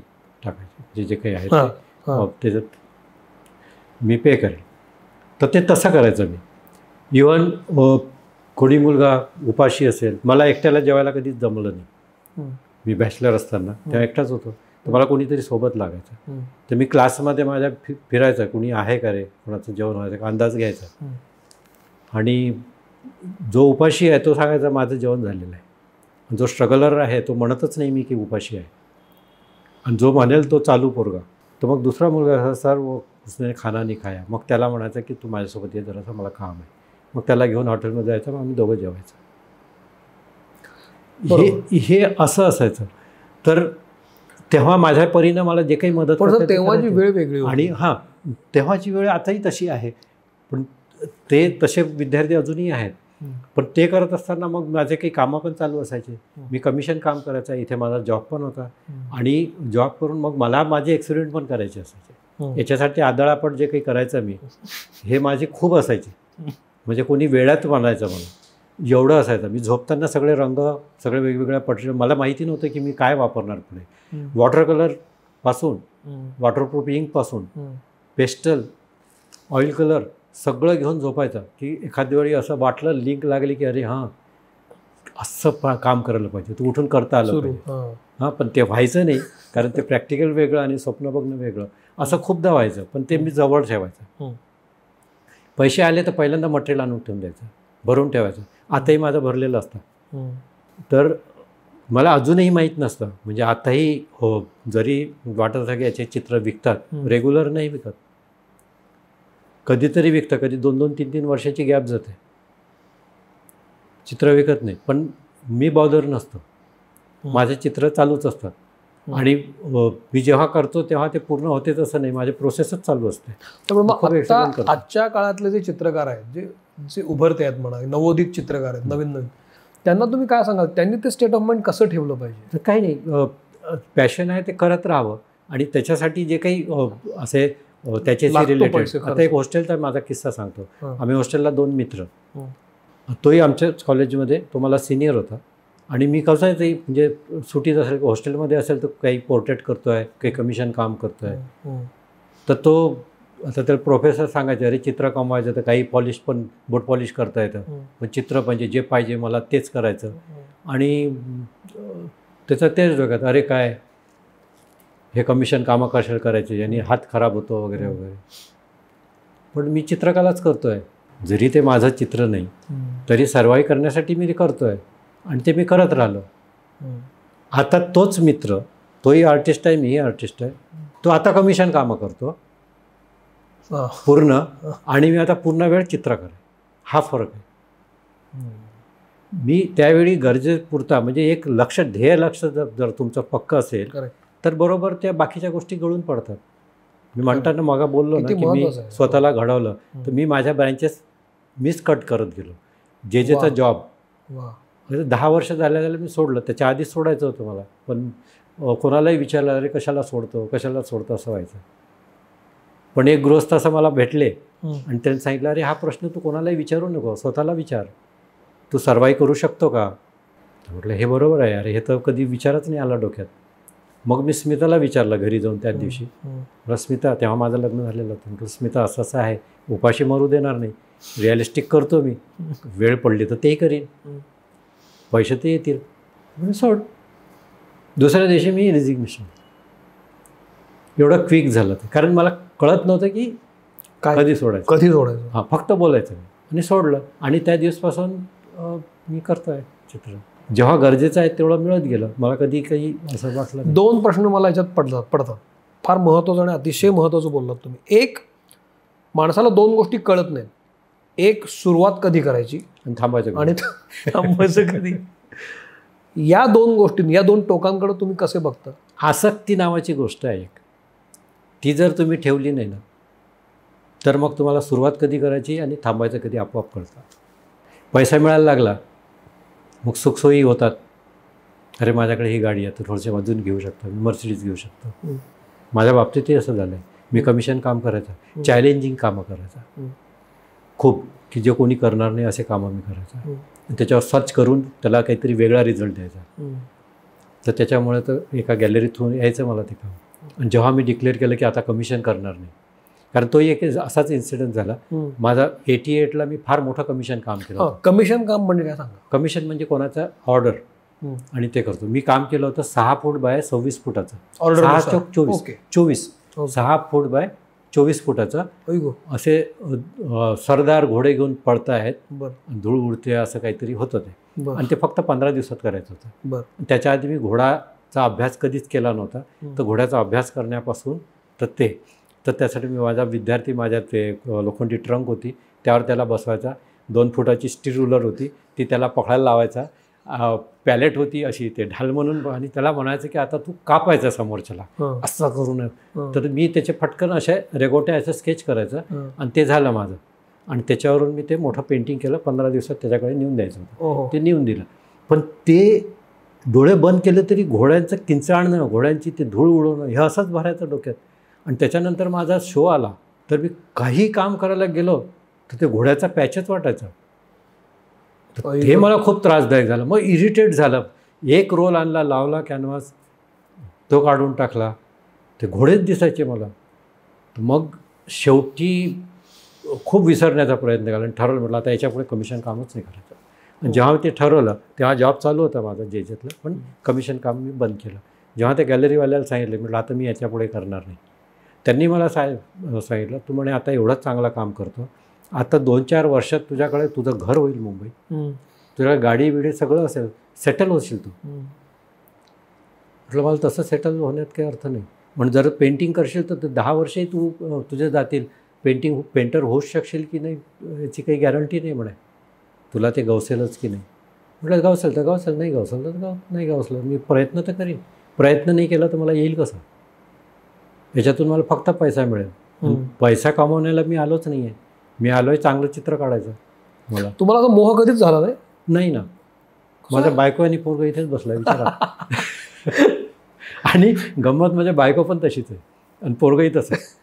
टाकायचे, जे काही आहे त्याच्यात मी पे करेल. तर ते तसं करायचं मी. इवन कोणी मुलगा उपाशी असेल, मला एकट्याला जेवायला कधीच जमलं नाही. मी बॅचलर असताना तेव्हा एकटाच होतो. तर मला कोणीतरी सोबत लागायचं. तर मी क्लासमध्ये माझ्या फिरायचं, कुणी आहे का रे, कोणाचं जेवण व्हायचं, अंदाज घ्यायचा. आणि जो उपाशी आहे तो सांगायचा माझं जेवण झालेलं आहे. जो स्ट्रगलर आहे तो म्हणतच नाही मी की उपाशी आहे. आणि जो म्हणेल तो चालू पोरगा. तर मग दुसरा मुलगा सर वो उसने खाना नहीं खाया. मग त्याला म्हणायचं की तू माझ्यासोबत ये जरासं, मला काम आहे. मग त्याला घेऊन हॉटेलमध्ये जायचं, मग आम्ही दोघं जेवायचं. हे असं असायचं. तर तेव्हा माझ्या परीनं मला जे काही मदत करते तेव्हाची वेळ वेगळी आणि हां तेव्हाची वेळ आताही तशी आहे. पण ते तसे विद्यार्थी अजूनही आहेत. पण ते करत असताना मग माझे काही कामं पण चालू असायचे. मी कमिशन काम करायचं, इथे माझा जॉब पण होता. आणि जॉब करून मग मला माझे एक्सपेरिमेंट पण करायचे असायचे. याच्यासाठी आदळापट जे काही करायचं मी, हे माझे खूप असायचे. म्हणजे कोणी वेळात म्हणायचं मला, एवढं असायचं. मी झोपताना सगळे रंग, सगळे वेगवेगळ्या पटले. मला माहिती नव्हतं की मी काय वापरणार पुढे. वॉटर कलरपासून, वॉटरप्रूफ इंकपासून, पेस्टल, ऑइल कलर सगळं घेऊन झोपायचं. की एखाद्या वेळी असं वाटलं, लिंक लागली की अरे हां असं काम करायला पाहिजे, तू उठून करता आलं पाहिजे. हां पण ते व्हायचं नाही, कारण ते प्रॅक्टिकल वेगळं आणि स्वप्न बघणं वेगळं. असं खूपदा व्हायचं. पण ते मी जवळ ठेवायचं. पैसे आले तर पहिल्यांदा मटेरियल आणून ठेवून द्यायचं, भरून ठेवायचं. आताही माझं भरलेलं असतं. तर मला अजूनही माहीत नसतं. म्हणजे आताही हो, जरी वाटत असं की याचे चित्र विकतात, रेग्युलर नाही विकत. कधीतरी विकतं, कधी 2-2, 3-3 वर्षाची गॅप जाते, चित्र विकत नाही. पण मी बॉदर नसतो, माझे चित्र चालूच असतात. आणि मी जेव्हा करतो तेव्हा ते पूर्ण होतेच असं नाही, माझे प्रोसेसच चालू असते. त्यामुळे मग आजच्या काळातले जे चित्रकार आहेत, जे उभरते आहेत म्हणा, नवोदित चित्रकार आहेत, नवीन नवीन, त्यांना तुम्ही काय सांगाल, त्यांनी ते स्टेट ऑफ माइंड कसं ठेवलं पाहिजे? काही नाही, पॅशन आहे ते करत राहावं. आणि त्याच्यासाठी जे काही असे त्याच्याशी रिलेटेड, आता एक हॉस्टेलचा माझा किस्सा सांगतो. आम्ही हॉस्टेलला 2 मित्र, तोही आमच्याच कॉलेजमध्ये, तो मला सिनियर होता. आणि मी कसं आहे, म्हणजे सुट्टीत असेल, हॉस्टेलमध्ये असेल तर काही पोर्ट्रेट करतो आहे, काही कमिशन काम करतो आहे. तर तो आता त्याला प्रोफेसर सांगायचे, अरे चित्र कमवायचं तर काही पॉलिश पण, बोट पॉलिश करता येतं, पण चित्र म्हणजे जे पाहिजे मला तेच करायचं. आणि त्याचं तेच डोक्यात, अरे काय हे कमिशन कामं कशाला करायचे, यांनी हात खराब होतो वगैरे वगैरे. पण मी चित्रकलाच करतो आहे, जरी ते माझं चित्र नाही तरी सर्वाईव्ह करण्यासाठी मी ते करतो आहे. आणि ते मी करत राहिलो. आता तोच मित्र, तोही आर्टिस्ट आहे, मीही आर्टिस्ट आहे, तो आता कमिशन कामं करतो पूर्ण, आणि मी आता पूर्ण वेळ चित्रकार आहे. हा फरक आहे. मी त्यावेळी गरजेपुरता, म्हणजे एक ध्येय लक्ष जर तुमचं पक्क असेल तर बरोबर त्या बाकीच्या गोष्टी गळून पडतात. मी म्हणताना मग बोललो ना की मी स्वतःला घडवलं, तर मी माझ्या ब्रँचेस मीच कट करत गेलो. जेचा जॉब 10 वर्ष झाल्या मी सोडलं. त्याच्या आधीच सोडायचं होतं मला, पण कोणालाही विचारलं, अरे कशाला सोडतो असं व्हायचं. पण एक गृहस्थ असं मला भेटले आणि त्यांनी सांगितलं, अरे हा प्रश्न तू कोणालाही विचारू नको, स्वतःला विचार, तू सर्वाईव्ह करू शकतो का? म्हटलं हे बरोबर आहे, अरे हे तर कधी विचारच नाही आला डोक्यात. मग मी स्मिताला विचारलं घरी जाऊन त्या दिवशी. म्हटलं स्मिता, तेव्हा माझं लग्न झालेलं होतं, म्हटलं स्मिता असं असं आहे, उपाशी मरू देणार नाही, रिअलिस्टिक करतो मी, वेळ पडली तर तेही करीन, पैसे ते येतील, म्हणजे सोड. दुसऱ्या दिवशी मी रिजिग्नेशन. एवढं क्विक झालं ते, कारण मला कळत नव्हतं की कधी सोडायचं. हां, फक्त बोलायचं मी आणि सोडलं. आणि त्या दिवसपासून मी करतो आहे चित्र. जेव्हा गरजेचं आहे तेवढं मिळत गेलं. मला कधी काही असं वाटलं. 2 प्रश्न मला याच्यात पडतात, फार महत्त्वाचं आणि अतिशय महत्त्वाचं बोललात तुम्ही. एक, माणसाला 2 गोष्टी कळत नाहीत. एक, सुरुवात कधी करायची आणि थांबायचं कधी. या 2 गोष्टी, या 2 टोकांकडे तुम्ही कसे बघता? आसक्ती नावाची गोष्ट आहे एक, ती जर तुम्ही ठेवली नाही ना तर मग तुम्हाला सुरुवात कधी करायची आणि थांबायचं कधी आपोआप कळतं. पैसा मिळायला लागला मग सुखसोयी होतात. अरे माझ्याकडे ही गाडी आहे तर थोडंसं अजून घेऊ शकतो, मी मर्सिडीज घेऊ शकतो. माझ्या बाबतीतही असं झालं आहे. मी कमिशन काम करायचं, चॅलेंजिंग कामं करायचं खूप, की जे कोणी करणार नाही असे कामं मी करायचं. त्याच्यावर सर्च करून त्याला काहीतरी वेगळा रिझल्ट द्यायचा. तर त्याच्यामुळे तर एका गॅलरीतून यायचं मला ते काम. आणि जेव्हा मी डिक्लेअर केलं की आता कमिशन करणार नाही, कारण तोही एक असाच इन्सिडेंट झाला माझा. 88ला मी फार मोठं कमिशन काम केलं. कमिशन काम म्हणजे काय सांगा? कमिशन म्हणजे कोणाचा ऑर्डर, आणि ते करतो. मी काम केलं होतं 6 फूट बाय 26 फुटाचं, order 6 Chowk 24, okay 24 6 foot by 24 फुटाचं. असे सरदार घोडे घेऊन पळतायत, धूळ उडते, असं काहीतरी होतं ते. आणि ते फक्त 15 दिवसात करायचं होतं. त्याच्या आधी मी घोडाचा अभ्यास कधीच केला नव्हता. तर घोड्याचा अभ्यास करण्यापासून तर त्यासाठी मी माझा विद्यार्थी, माझ्या ते लोखंडी ट्रंक होती, त्यावर त्याला बसवायचा. 2 फुटाची स्टील रुलर होती, ती त्याला पकडायला लावायचा. पॅलेट होती अशी, ते ढाल म्हणून, आणि त्याला म्हणायचं की आता तू कापायचा समोरच्याला, असं करू नये. तर मी त्याचे फटकन असे रेगोट्या असं स्केच करायचं, आणि ते झालं माझं. आणि त्याच्यावरून मी ते मोठं पेंटिंग केलं. 15 दिवसात त्याच्याकडे नेऊन द्यायचं होतं. ते नेऊन दिलं. पण ते डोळे बंद केले तरी घोड्यांचं किंचाळणं, घोड्यांची ते धूळ उडवणं, हे असंच भरायचं डोक्यात. आणि त्याच्यानंतर माझा शो आला, तर मी काही काम करायला गेलो तर ते घोड्याचा पॅचच वाटायचा. हे मला खूप त्रासदायक झालं. मग इरिटेट झालं. एक रोल आणला, लावला कॅनव्हास, तो काढून टाकला, ते घोडेच दिसायचे मला. मग शेवटी खूप विसरण्याचा प्रयत्न केला आणि ठरवलं, म्हटलं आता याच्यापुढे कमिशन कामच नाही करायचं. जेव्हा ते ठरवलं तेव्हा जॉब चालू होता माझा जेजेतलं, पण कमिशन काम मी बंद केलं. जेव्हा त्या गॅलरीवाल्याला सांगितलं, म्हटलं आता मी याच्यापुढे करणार नाही. त्यांनी मला सांगितलं, तू म्हणे आता एवढंच चांगलं काम करतो, आता 2-4 वर्षात तुझ्याकडे तुझं घर होईल मुंबईत, तुझ्या गाडी बिडी सगळं असेल, सेटल होशील तू. म्हटलं मला तसं सेटल होण्यात काही अर्थ नाही. म्हणजे जर पेंटिंग करशील तर 10 वर्षही तुझे जातील. पेंटर होऊच शकशील की नाही याची काही गॅरंटी नाही म्हणे. तुला ते गवसेलच की नाही. म्हटलं गवसेल तर गवसेल, नाही गवसेल तर नाही गवसलं. मी प्रयत्न तर करीन. प्रयत्न नाही केला तर मला येईल कसं? याच्यातून मला फक्त पैसा मिळेल. पैसा कमावण्याला मी आलोच नाही आहे. मी आलो आहे चांगलं चित्र काढायचं. मला तुम्हाला तो मोह कधीच झाला नाही ना. माझा बायको आणि पोरगं इथेच बसला विचारा. आणि गंमत म्हणजे बायको पण तशीच आहे आणि पोरगंही तसं आहे.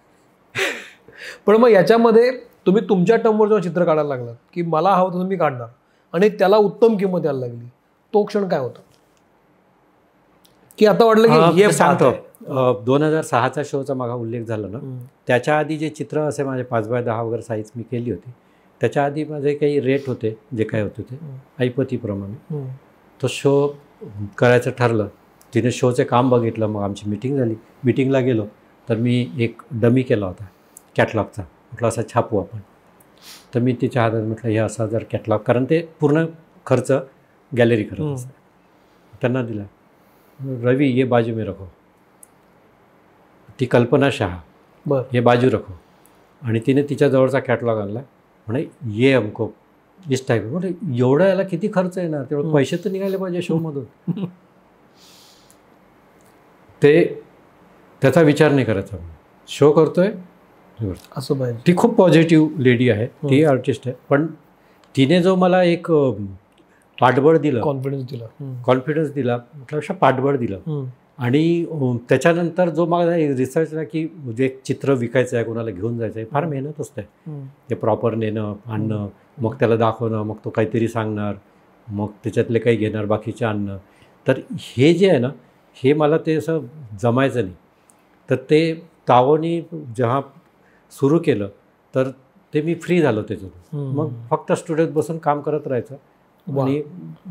पण मग याच्यामध्ये तुम्ही तुमच्या टर्मवर जेव्हा चित्र काढायला लागलात की मला हवं तर तुम्ही काढणार आणि त्याला उत्तम किंमत यायला लागली, तो क्षण काय होता? की आता वाटलं की हे सांगतो. 2006चा शोचा मागा उल्लेख झाला ना, त्याच्या आधी जे चित्र असे माझे 5x10 वगैरे साईज मी केली होती, त्याच्या आधी माझे काही रेट होते जे काय होते ते ऐपतीप्रमाणे. तो शो करायचं ठरलं. तिने शोचे काम बघितलं. मग आमची मीटिंग झाली. मीटिंगला गेलो तर मी एक डमी केला होता कॅटलॉगचा. म्हटलं असा छापू आपण. तर मी तिच्या हातात म्हटलं हे असा जर कॅटलॉग, कारण ते पूर्ण खर्च गॅलरी करत असते, त्यांना दिला. रवी ये बाजू में रखो, ती कल्पना शहा ये बाजू रखो. आणि तिने तिच्या जवळचा कॅटलॉग आणला. म्हणे ये हमको इस टाईप. म्हणजे एवढं याला किती खर्च येणार, तेवढं पैसे तर निघाले पाहिजे शोमधून. ते त्याचा विचार नाही करायचा. शो करतोय असं पाहिजे. ती खूप पॉझिटिव्ह लेडी आहे, ती आर्टिस्ट आहे. पण तिने जो मला एक पाठबळ दिलं, कॉन्फिडन्स दिला, म्हटलं पाठबळ दिलं. आणि त्याच्यानंतर जो माझा रिसर्चला की जे चित्र विकायचं आहे, कोणाला घेऊन जायचं आहे, फार मेहनत असते. ते प्रॉपर नेणं आणणं, मग त्याला दाखवणं, मग तो काहीतरी सांगणार, मग त्याच्यातले काही घेणार, बाकीचे आणणं. तर हे जे आहे ना, हे मला ते असं जमायचं नाही. तर ते तावोनी जेव्हा सुरू केलं तर ते मी फ्री झालो त्याच्यातून. मग फक्त स्टुडिओत बसून काम करत राहायचं आणि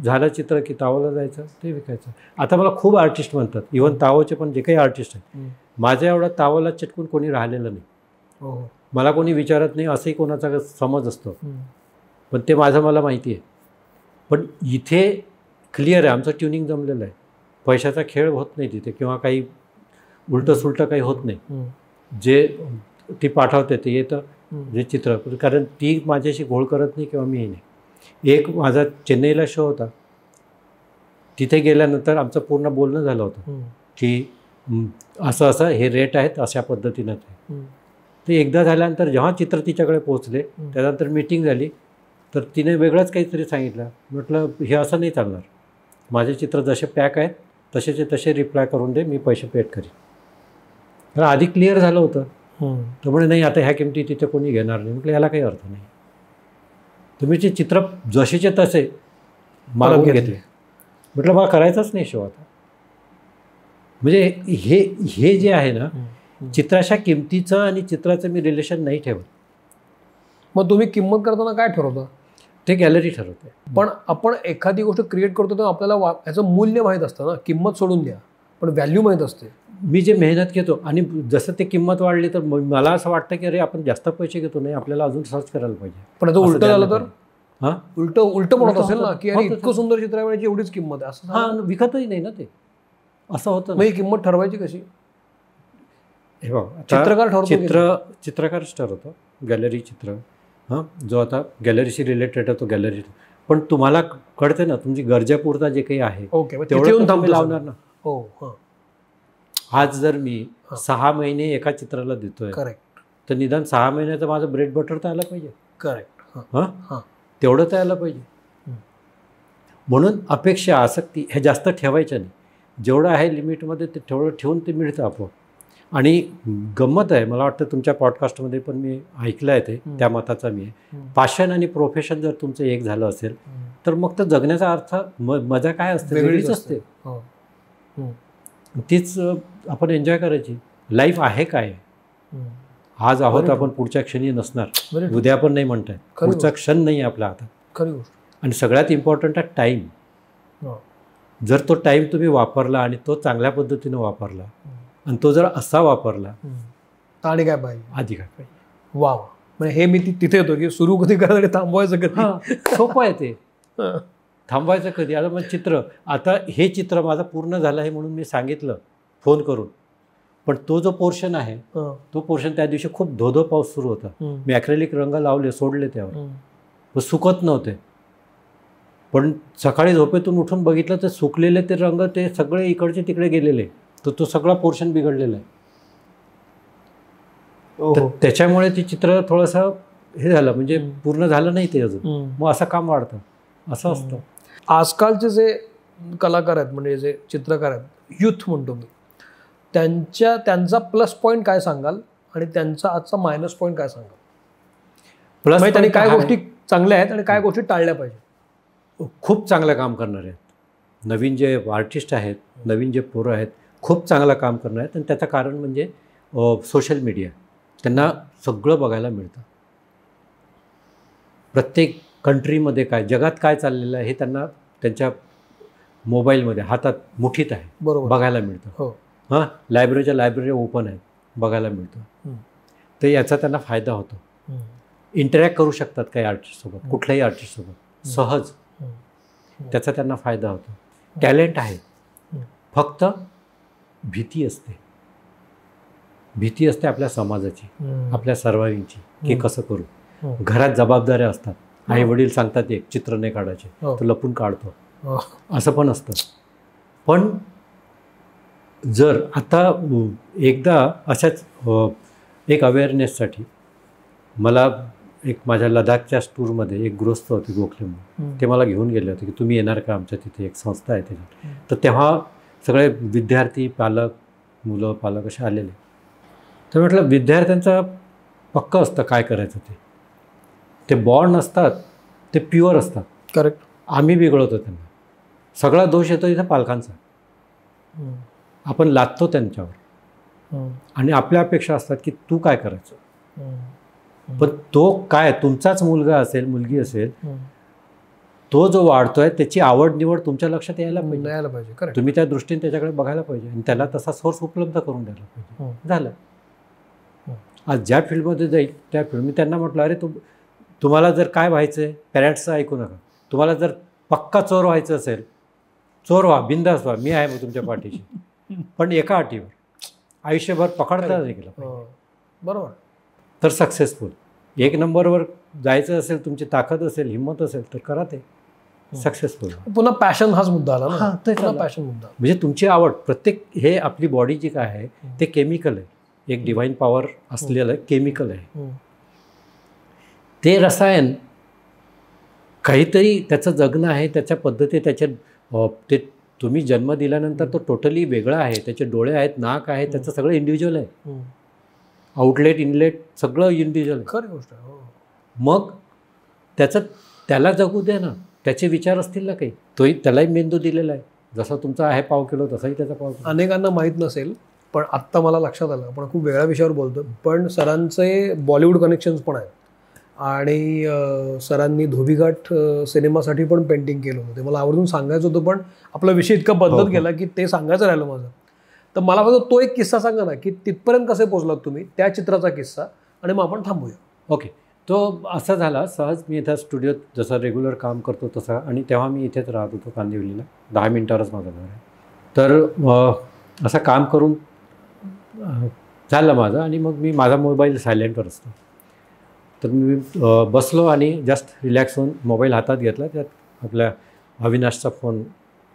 झालं चित्र की तावोला जायचं, ते विकायचं. आता मला खूप आर्टिस्ट म्हणतात, इव्हन तावोचे पण जे काही आर्टिस्ट आहेत, माझ्या एवढा तावोला चिटकून कोणी राहिलेलं नाही. मला कोणी विचारत नाही असंही कोणाचा समज असतो, पण ते माझं मला माहिती आहे. पण इथे क्लिअर आहे, आमचं ट्युनिंग जमलेलं आहे. पैशाचा खेळ होत नाही तिथे, किंवा काही उलटं सुलटं काही होत नाही. जे ती पाठवते ते येतं, जे चित्र, कारण ती माझ्याशी घोळ करत नाही किंवा मी नाही. एक माझा चेन्नईला शो होता, तिथे गेल्यानंतर आमचं पूर्ण बोलणं झालं होतं की असं असं हे रेट आहेत, अशा पद्धतीनं ते एकदा झाल्यानंतर जेव्हा चित्र तिच्याकडे पोहोचले, त्यानंतर मीटिंग झाली, तर तिने वेगळंच काहीतरी सांगितलं. म्हटलं हे असं नाही चालणार, माझे चित्र जसे पॅक आहेत तसेचे तसे रिप्लाय करून दे, मी पैसे पेड करीन. तर आधी क्लिअर झालं होतं. तर म्हणे नाही आता ह्या किमती तिथे कोणी घेणार नाही. म्हटलं याला काही अर्थ नाही. तुम्ही ते चित्र जसेचे तसे मागून घेतले. म्हटलं मला करायचंच नाही शो आता. म्हणजे हे जे आहे ना, चित्राच्या किमतीचं आणि चित्राचं मी रिलेशन नाही ठेवत. मग तुम्ही किंमत करताना काय ठरवता? ते गॅलरी ठरवते. पण आपण एखादी गोष्ट क्रिएट करतो तेव्हा आपल्याला याचं मूल्य माहीत असतं ना, किंमत सोडून द्या, पण व्हॅल्यू माहीत असते. मी जे मेहनत घेतो आणि जसं ते किंमत वाढली तर मला असं वाटतं की अरे आपण जास्त पैसे घेतो, नाही आपल्याला अजून सर्च करायला पाहिजे. पण आता उलटं झालं तर हां उलट म्हणत असेल ना की अरे इतकं सुंदर चित्र आहे, एवढीच किंमत आहे असं. हां, विकतही नाही ना ते, असं होतं. मग ही किंमत ठरवायची कशी? हे बघ, चित्रकार ठरवतो, चित्रकारच ठरवतो. गॅलरी चित्र जो आता गॅलरीशी रिलेटेड आहे तो गॅलरी. पण तुम्हाला कळते ना तुमची गरजेपुरता जे काही आहे तेवढं तुम्ही लावणार ना. हो. आज जर मी 6 महिने एका चित्राला देतोय, करेक्ट, तर निदान 6 महिन्याचं माझं ब्रेड बटर तर आलं पाहिजे. करेक्ट. तेवढं तर आलं पाहिजे. म्हणून अपेक्षा, आसक्ती हे जास्त ठेवायच्या नाही. जेवढं आहे लिमिटमध्ये ते ठेवून ते मिळतं आपोआप. आणि गंमत आहे, मला वाटतं तुमच्या पॉडकास्टमध्ये पण मी ऐकलं आहे ते, त्या मताचा मी आहे. पॅशन आणि प्रोफेशन जर तुमचं एक झालं असेल तर मग तर जगण्याचा अर्थ मजा काय असते, वेगळीच असते. तीच आपण एन्जॉय करायची. लाईफ आहे काय, आज आहोत आपण, पुढच्या क्षणी नसणार, उद्या पण नाही म्हणताय, पुढचा क्षण नाही आपल्या हातात. आणि सगळ्यात इम्पॉर्टंट आहे टाईम. जर तो टाईम तुम्ही वापरला आणि तो चांगल्या पद्धतीने वापरला आणि तो जर असा वापरला आणि काय पाहिजे, आधी काय पाहिजे. वा, म्हणजे हे मी तिथे येतो की सुरू कधी करायचं, थांबवायचं कधी. सोपं आहे ते, थांबवायचं कधी. आता मग चित्र, आता हे चित्र माझं पूर्ण झालं आहे म्हणून मी सांगितलं फोन करून, पण तो जो पोर्शन आहे तो पोर्शन त्या दिवशी खूप धोधो पाऊस सुरू होता. मी ॲक्रेलिक रंग लावले, सोडले त्यावर, सुकत नव्हते. पण सकाळी झोपेतून उठून बघितलं तर सुकलेले ते रंग ते सगळे इकडचे तिकडे गेलेले, तर तो सगळा पोर्शन बिघडलेला आहे. तर त्याच्यामुळे ते चित्र थोडंसं हे झालं, म्हणजे पूर्ण झालं नाही ते अजून, मग असं काम वाढतं, असं असतं. आजकालचे जे कलाकार आहेत, म्हणजे जे चित्रकार आहेत, यूथ म्हणतो मी, त्यांचा प्लस पॉईंट काय सांगाल आणि त्यांचा आजचा मायनस पॉईंट काय सांगाल? प्लस त्यांनी काय गोष्टी चांगल्या आहेत आणि काय गोष्टी टाळल्या पाहिजे? खूप चांगलं काम करणारे आहेत, नवीन जे आर्टिस्ट आहेत, नवीन जे पोरं आहेत, खूप चांगलं काम करणार आहेत. आणि त्याचं कारण म्हणजे सोशल मीडिया. त्यांना सगळं बघायला मिळतं. प्रत्येक कंट्रीमध्ये काय, जगात काय चाललेलं आहे हे त्यांना त्यांच्या मोबाईलमध्ये, हातात, मुठीत आहे, बघायला मिळतं. लायब्ररीच्या लायब्ररी ओपन आहेत, बघायला मिळतं. तर याचा त्यांना फायदा होतो. इंटरॅक्ट करू शकतात काही आर्टिस्टसोबत, कुठल्याही आर्टिस्टसोबत सहज, त्याचा त्यांना फायदा होतो. टॅलेंट आहे, फक्त भीती असते आपल्या समाजाची, आपल्या सर्वांची, की कसं करू. घरात जबाबदाऱ्या असतात, आई वडील सांगतात एक चित्र नाही काढायचे, तो लपून काढतो, असं पण असतं. पण जर आता एकदा अशाच एक अवेअरनेससाठी मला एक माझ्या लडाखच्या टूरमध्ये एक गृहस्थ होते गोखले म्हणून, ते मला घेऊन गेले होते की तुम्ही येणार का, आमच्या तिथे एक संस्था आहे त्याच्यात. तर तेव्हा सगळे विद्यार्थी, पालक, मुलं पालक असे आलेले. तर म्हटलं विद्यार्थ्यांचं पक्कं असतं काय करायचं ते बॉर्न असतात, ते प्युअर असतात. करेक्ट. आम्ही बिघडवतो त्यांना, सगळा दोष येतो इथं पालकांचा. आपण लादतो त्यांच्यावर आणि आपल्या अपेक्षा असतात की तू काय करायचं. पण तो काय, तुमचाच मुलगा असेल, मुलगी असेल, तो जो वाढतोय त्याची आवड निवड तुमच्या लक्षात यायला पाहिजे. तुम्ही त्या दृष्टीने त्याच्याकडे बघायला पाहिजे आणि त्याला तसा सोर्स उपलब्ध करून द्यायला पाहिजे. झालं. आज ज्या फील्डमध्ये जाईल त्या फील्ड, मी त्यांना म्हटलं अरे तुम्हाला जर काय व्हायचं आहे, पॅरेंट्सचं ऐकू नका. तुम्हाला जर पक्का चोर व्हायचं असेल, चोर व्हा, बिंदास व्हा, मी आहे मग तुमच्या पाठीशी. पण एका अटीवर, आयुष्यभर पकडता गेलं पाहिजे. बरोबर. तर सक्सेसफुल 1 नंबरवर जायचं असेल, तुमची ताकद असेल, हिंमत असेल तर करा ते, सक्सेसफुल. पुन्हा पॅशन हाच मुद्दा आला ना. पॅशन मुद्दा म्हणजे तुमची आवड. प्रत्येक हे आपली बॉडी जी काय आहे ते केमिकल आहे, एक डिव्हाइन पॉवर असलेलं केमिकल आहे. ते रसायन काहीतरी त्याचं जगणं आहे, त्याच्या पद्धती, त्याचे ते तुम्ही जन्म दिल्यानंतर तो टोटली वेगळा आहे. त्याचे डोळे आहेत, नाक आहे, त्याचं सगळं इंडिव्हिज्युअल आहे. आउटलेट इनलेट सगळं इंडिव्हिज्युअल आहे. खरी गोष्ट आहे. मग त्याला जगू द्या ना. त्याचे विचार असतील ना काही, तोही त्यालाही मेंदू दिलेला आहे. जसा तुमचा आहे पाव किलो तसाही त्याचा पाव किलो. अनेकांना माहीत नसेल, पण आत्ता मला लक्षात आलं, आपण खूप वेगळ्या विषयावर बोलतो, पण सरांचे बॉलिवूड कनेक्शन्स पण आहेत. आणि सरांनी धोबीघाट सिनेमासाठी पण पेंटिंग केलं होतं. ते मला आवर्जून सांगायचं होतं, पण आपला विषय इतका बदलत गेला की ते सांगायचं राहिलं माझं. तर मला फक्त तो एक किस्सा सांगा ना, की तिथपर्यंत कसे पोहोचलात तुम्ही, त्या चित्राचा किस्सा, आणि मग आपण थांबूया. ओके. तो असा झाला सहज, मी इथं स्टुडिओत जसं रेग्युलर काम करतो तसं, आणि तेव्हा मी इथेच राहत होतो कांदिवलीला, 10 मिनिटावरच माझं घर आहे. तर असं काम करून झालं माझं, आणि मग मी माझा मोबाईल सायलेंटवर असतो. तर मी बसलो आणि जस्ट रिलॅक्स होऊन मोबाईल हातात घेतला, त्यात आपल्या अविनाशचा फोन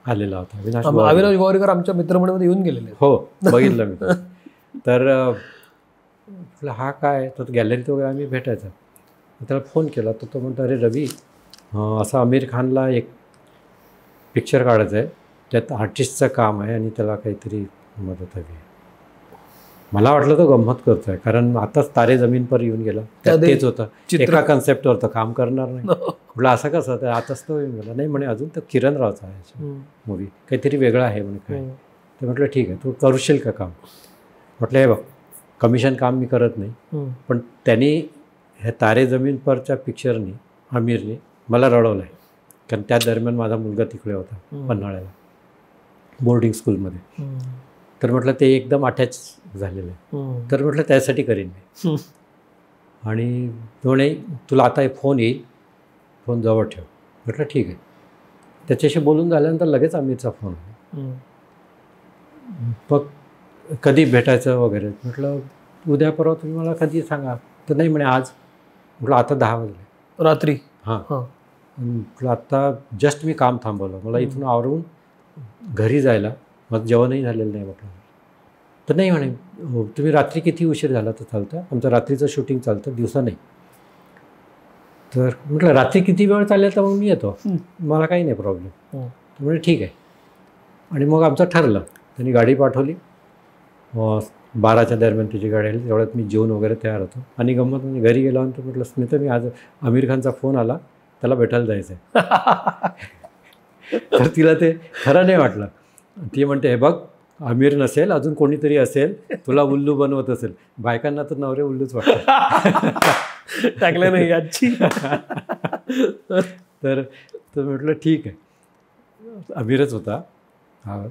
आलेला होता. अविनाश गोवारीकर आमच्या मित्रमंडळामध्ये येऊन गेलेले. हो, बघितलं मी. तर म्हटलं हा काय, तर गॅलरीत वगैरे आम्ही भेटायचा. त्याला फोन केला तर तो म्हणतो, अरे रवी, असं आमिर खानला एक पिक्चर काढायचं आहे, त्यात आर्टिस्टचं काम आहे आणि त्याला काहीतरी मदत हवी आहे. मला वाटलं तो गंमत करतोय, कारण आताच तारे जमीन पर येऊन गेला, तेच होतं, एका कन्सेप्टवर तर काम करणार नाही. म्हटलं असं कसं, तर आताच तो येऊन गेला. नाही म्हणे, अजून तर किरण रावचा आहे मूवी, काहीतरी वेगळा आहे म्हणे. काय ते म्हटलं ठीक आहे, तू करशील का काम. म्हटलं हे बघ, कमिशन काम मी करत नाही, पण त्यांनी ह्या तारे जमीन परच्या पिक्चरनी आमिरने मला रडवलं आहे, कारण त्या दरम्यान माझा मुलगा तिकडे होता पन्हाळ्याला बोर्डिंग स्कूलमध्ये. तर म्हटलं ते एकदम अटॅच झालेलं आहे, तर म्हटलं त्यासाठी करीन मी. आणि म्हणे तुला आता फोन येईल, फोन जवळ ठेव. म्हटलं ठीक आहे. त्याच्याशी बोलून झाल्यानंतर लगेच आमिरचा फोन आला. मग कधी भेटायचं वगैरे. म्हटलं उद्या परवा तुम्ही मला कधी सांगा. तर नाही म्हणे आज. म्हटलं आता 10 वाजले रात्री. हां. म्हटलं आत्ता जस्ट मी काम थांबवलं, मला इथून आवरून घरी जायला, मग जेवणही झालेलं नाही. म्हटलं तर नाही म्हणे, हो तुम्ही रात्री किती उशीर झाला तर चालतं, आमचं रात्रीचं शूटिंग चालतं, दिवसा नाही. तर म्हटलं रात्री किती वेळ चालेल तर मग मी येतो, मला काही नाही प्रॉब्लेम. म्हणजे ठीक आहे. आणि मग आमचं ठरलं. त्यांनी गाडी पाठवली, 12च्या दरम्यान तिची गाडी आली. तेवढ्यात मी जेवण वगैरे तयार होतो. आणि गंमत म्हणजे घरी गेल्यानंतर म्हटलं स्मिता, मी आज आमिर खानचा फोन आला, त्याला भेटायला जायचं आहे. तर तिला ते खरं नाही वाटलं. ती म्हणते, हे बघ, आमिर नसेल, अजून कोणीतरी असेल, तुला उल्लू बनवत असेल. बायकांना तर नवरे उल्लूच वाटतात. टाकलं नाही आजची. तर म्हटलं ठीक आहे, आमिरच होता. हा,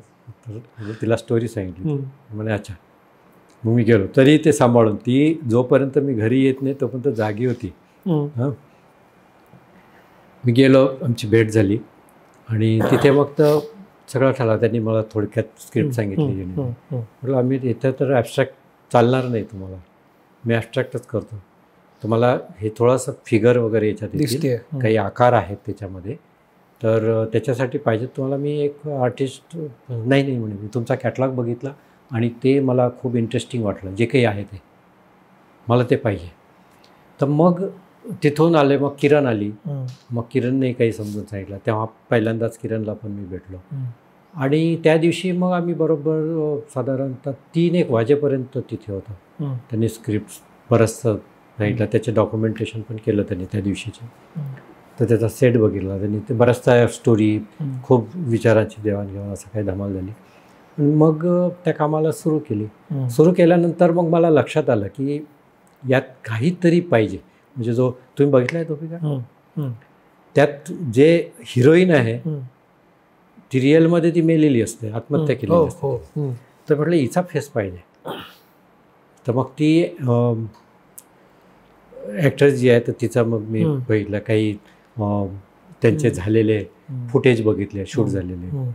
तर तिला स्टोरी सांगितली. म्हणे अच्छा. मग मी गेलो, तरी ते सांभाळून, ती जोपर्यंत मी घरी येत नाही तोपर्यंत जागी होती. हां, मी गेलो, आमची भेट झाली, आणि तिथे मग तर सगळं ठरला. त्यांनी मला थोडक्यात स्क्रिप्ट सांगितली. म्हटलं आम्ही इथं तर ॲबस्ट्रॅक्ट चालणार नाही तुम्हाला, मी ॲबस्ट्रॅक्टच करतो. तुम्हाला हे थोडंसं फिगर वगैरे याच्यात येतील, काही आकार आहेत त्याच्यामध्ये, तर त्याच्यासाठी पाहिजे तुम्हाला मी एक आर्टिस्ट. नाही म्हणे, मी तुमचा कॅटलॉग बघितला आणि ते मला खूप इंटरेस्टिंग वाटलं, जे काही आहे ते मला ते पाहिजे. तर मग तिथून आले. मग किरण आली. मग किरणने काही समजून सांगितलं. तेव्हा पहिल्यांदाच किरणला पण मी भेटलो. आणि त्या दिवशी मग आम्ही बरोबर साधारणतः 3-1 वाजेपर्यंत तिथे होतो. त्यांनी स्क्रिप्ट बरंचसं सांगितलं, त्याचे डॉक्युमेंटेशन पण केलं त्यांनी त्या दिवशीचे. तर त्याचा सेट बघितला त्यांनी, ते बऱ्याचशा स्टोरी, खूप विचारांची देवाणघेवाण, असं काही धमाल झाली. मग त्या कामाला सुरू केली. सुरू केल्यानंतर मग मला लक्षात आलं की यात काहीतरी पाहिजे. म्हणजे जो तुम्ही बघितला आहे धोबीघाट, त्यात जे हिरोईन आहे ती रिअलमध्ये ती मेलेली असते, आत्महत्या केलेली असते. तर म्हटलं हिचा फेस पाहिजे. तर मग ती ॲक्ट्रेस जी आहे तर तिचा मग मी बघितलं, काही त्यांचे झालेले फुटेज बघितले, शूट झालेले.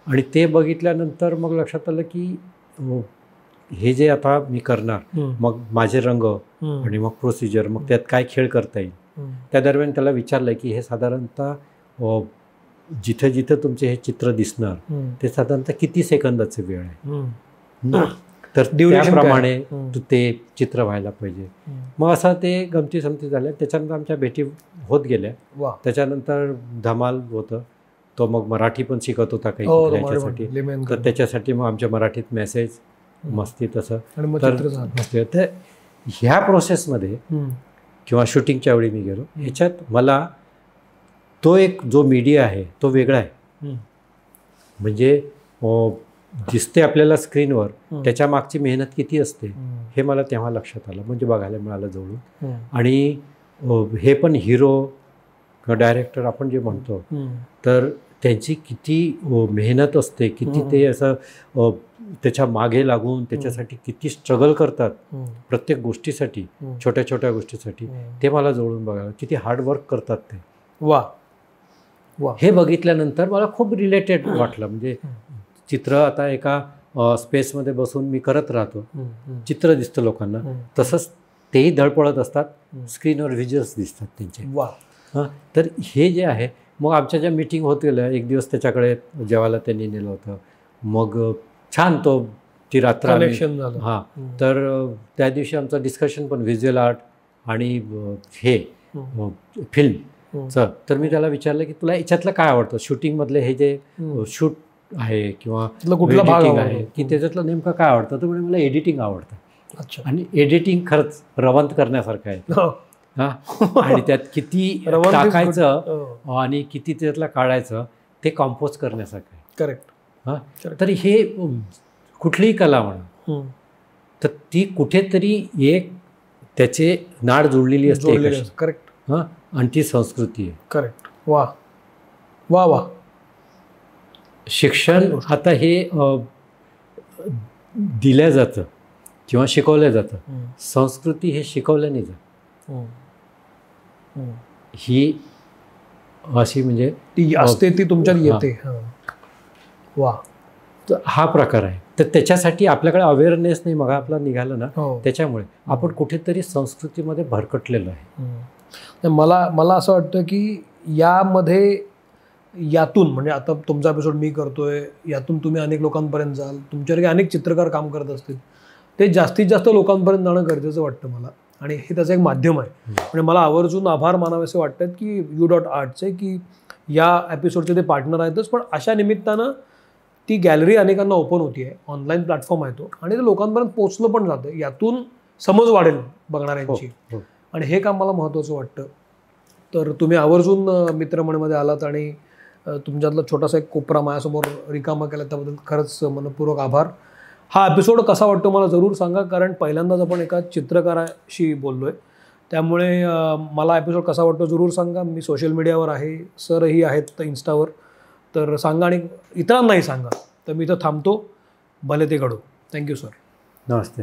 आणि ते बघितल्यानंतर मग लक्षात आलं की हे जे आता मी करणार, मग माझे रंग आणि मग प्रोसिजर, मग त्यात काय खेळ करता येईल. त्या दरम्यान त्याला विचारलं की हे साधारणतः जिथं जिथं तुमचे हे चित्र दिसणार ते साधारणतः किती सेकंदाचे वेळ आहे, तर त्याप्रमाणे ते चित्र व्हायला पाहिजे. मग असं ते गमती समती झाल्या. त्याच्यानंतर आमच्या भेटी होत गेल्या. त्याच्यानंतर धमाल होतं. तो मग मराठी पण शिकत होता काही त्याच्यासाठी. तर त्याच्यासाठी मग आमच्या मराठीत मेसेज मस्ती तसं. तर ह्या प्रोसेसमध्ये किंवा शूटिंगच्या वेळी मी गेलो, ह्याच्यात मला तो एक जो मीडिया आहे तो वेगळा आहे. म्हणजे दिसते आपल्याला स्क्रीनवर, त्याच्या मागची मेहनत किती असते हे मला तेव्हा लक्षात आलं, म्हणजे बघायला मिळालं जवळून. आणि हे पण हिरो किंवा डायरेक्टर आपण जे म्हणतो तर त्यांची किती मेहनत असते, किती ते असं त्याच्या मागे लागून त्याच्यासाठी किती स्ट्रगल करतात प्रत्येक गोष्टीसाठी, छोट्या छोट्या गोष्टीसाठी, ते मला जवळून बघायला किती हार्डवर्क करतात ते. वा वा. हे बघितल्यानंतर मला खूप रिलेटेड वाटलं. म्हणजे चित्र आता एका स्पेसमध्ये बसून मी करत राहतो, चित्र दिसतं लोकांना, तसंच तेही धडपडत असतात, स्क्रीनवर व्हिज्युअल्स दिसतात त्यांचे. वा. हां, तर हे जे आहे, मग आमच्या ज्या मीटिंग होत गेल्या, एक दिवस त्याच्याकडे जेवायला त्यांनी नेलं होतं. मग छान ती रात्र कनेक्शन झालं. हां, तर त्या दिवशी आमचं डिस्कशन पण व्हिज्युअल आर्ट आणि हे फिल्मचं. तर मी त्याला विचारलं की तुला याच्यातलं काय आवडतं, शूटिंगमधले हे जे शूट आहे किंवा कुठला भाग एडिटिंग आहे, की त्याच्यातलं नेमकं काय आवडतं. तर म्हणजे मला एडिटिंग आवडतं. अच्छा. आणि एडिटिंग खरंच रवंत करण्यासारखं आहे. हां, आणि त्यात किती टाकायचं आणि किती त्यातलं काढायचं ते कंपोज करण्यासारखं आहे. करेक्ट. हां, तर हे कुठलीही कला म्हणा तर ती कुठेतरी एक त्याचे नाड जोडलेली असते. करेक्ट. हां, आणि ती संस्कृती आहे. करेक्ट. वा वा वा. शिक्षण आता हे दिलं जातं किंवा शिकवलं जातं. संस्कृती हे शिकवलं नाही जात. ही अशी म्हणजे ती असते, ती तुमच्यात येते. वा. तर हा प्रकार आहे. तर त्याच्यासाठी आपल्याकडे अवेअरनेस नाही, मग आपला निघाला ना, त्याच्यामुळे आपण कुठेतरी संस्कृतीमध्ये भरकटलेलो आहे. मला असं वाटतं की यातून म्हणजे आता तुमचा एपिसोड मी करतोय, यातून तुम्ही अनेक लोकांपर्यंत जाल, तुमच्यासारखे अनेक चित्रकार काम करत असतील, ते जास्तीत जास्त लोकांपर्यंत जाणं गरजेचं वाटतं मला. आणि हे त्याचं एक माध्यम आहे. म्हणजे मला आवर्जून आभार मानावेसे वाटतात की U.Artचे, की या एपिसोडचे ते पार्टनर आहेतच, पण अशा निमित्तानं ती गॅलरी अनेकांना ओपन होती आहे. ऑनलाईन प्लॅटफॉर्म आहे तो, आणि ते लोकांपर्यंत पोचलं पण जातं. यातून समज वाढेल बघणाऱ्यांची, आणि हे काम मला महत्त्वाचं वाटतं. तर तुम्ही आवर्जून मित्रमंडळमध्ये आलात आणि तुमच्यातला छोटासा एक कोपरा माझ्यासमोर रिकामा केला, त्याबद्दल खरंच मनपूर्वक आभार. हा एपिसोड कसा वाटतो मला जरूर सांगा, कारण पहिल्यांदाच आपण एका चित्रकाराशी बोललो आहे. त्यामुळे मला एपिसोड कसा वाटतो जरूर सांगा. मी सोशल मीडियावर आहे, सरही आहेत इन्स्टावर, तर सांगा आणि इतरांनाही सांगा. तर मी इथं थांबतो. भले ते घडो. Thank you sir. नमस्ते.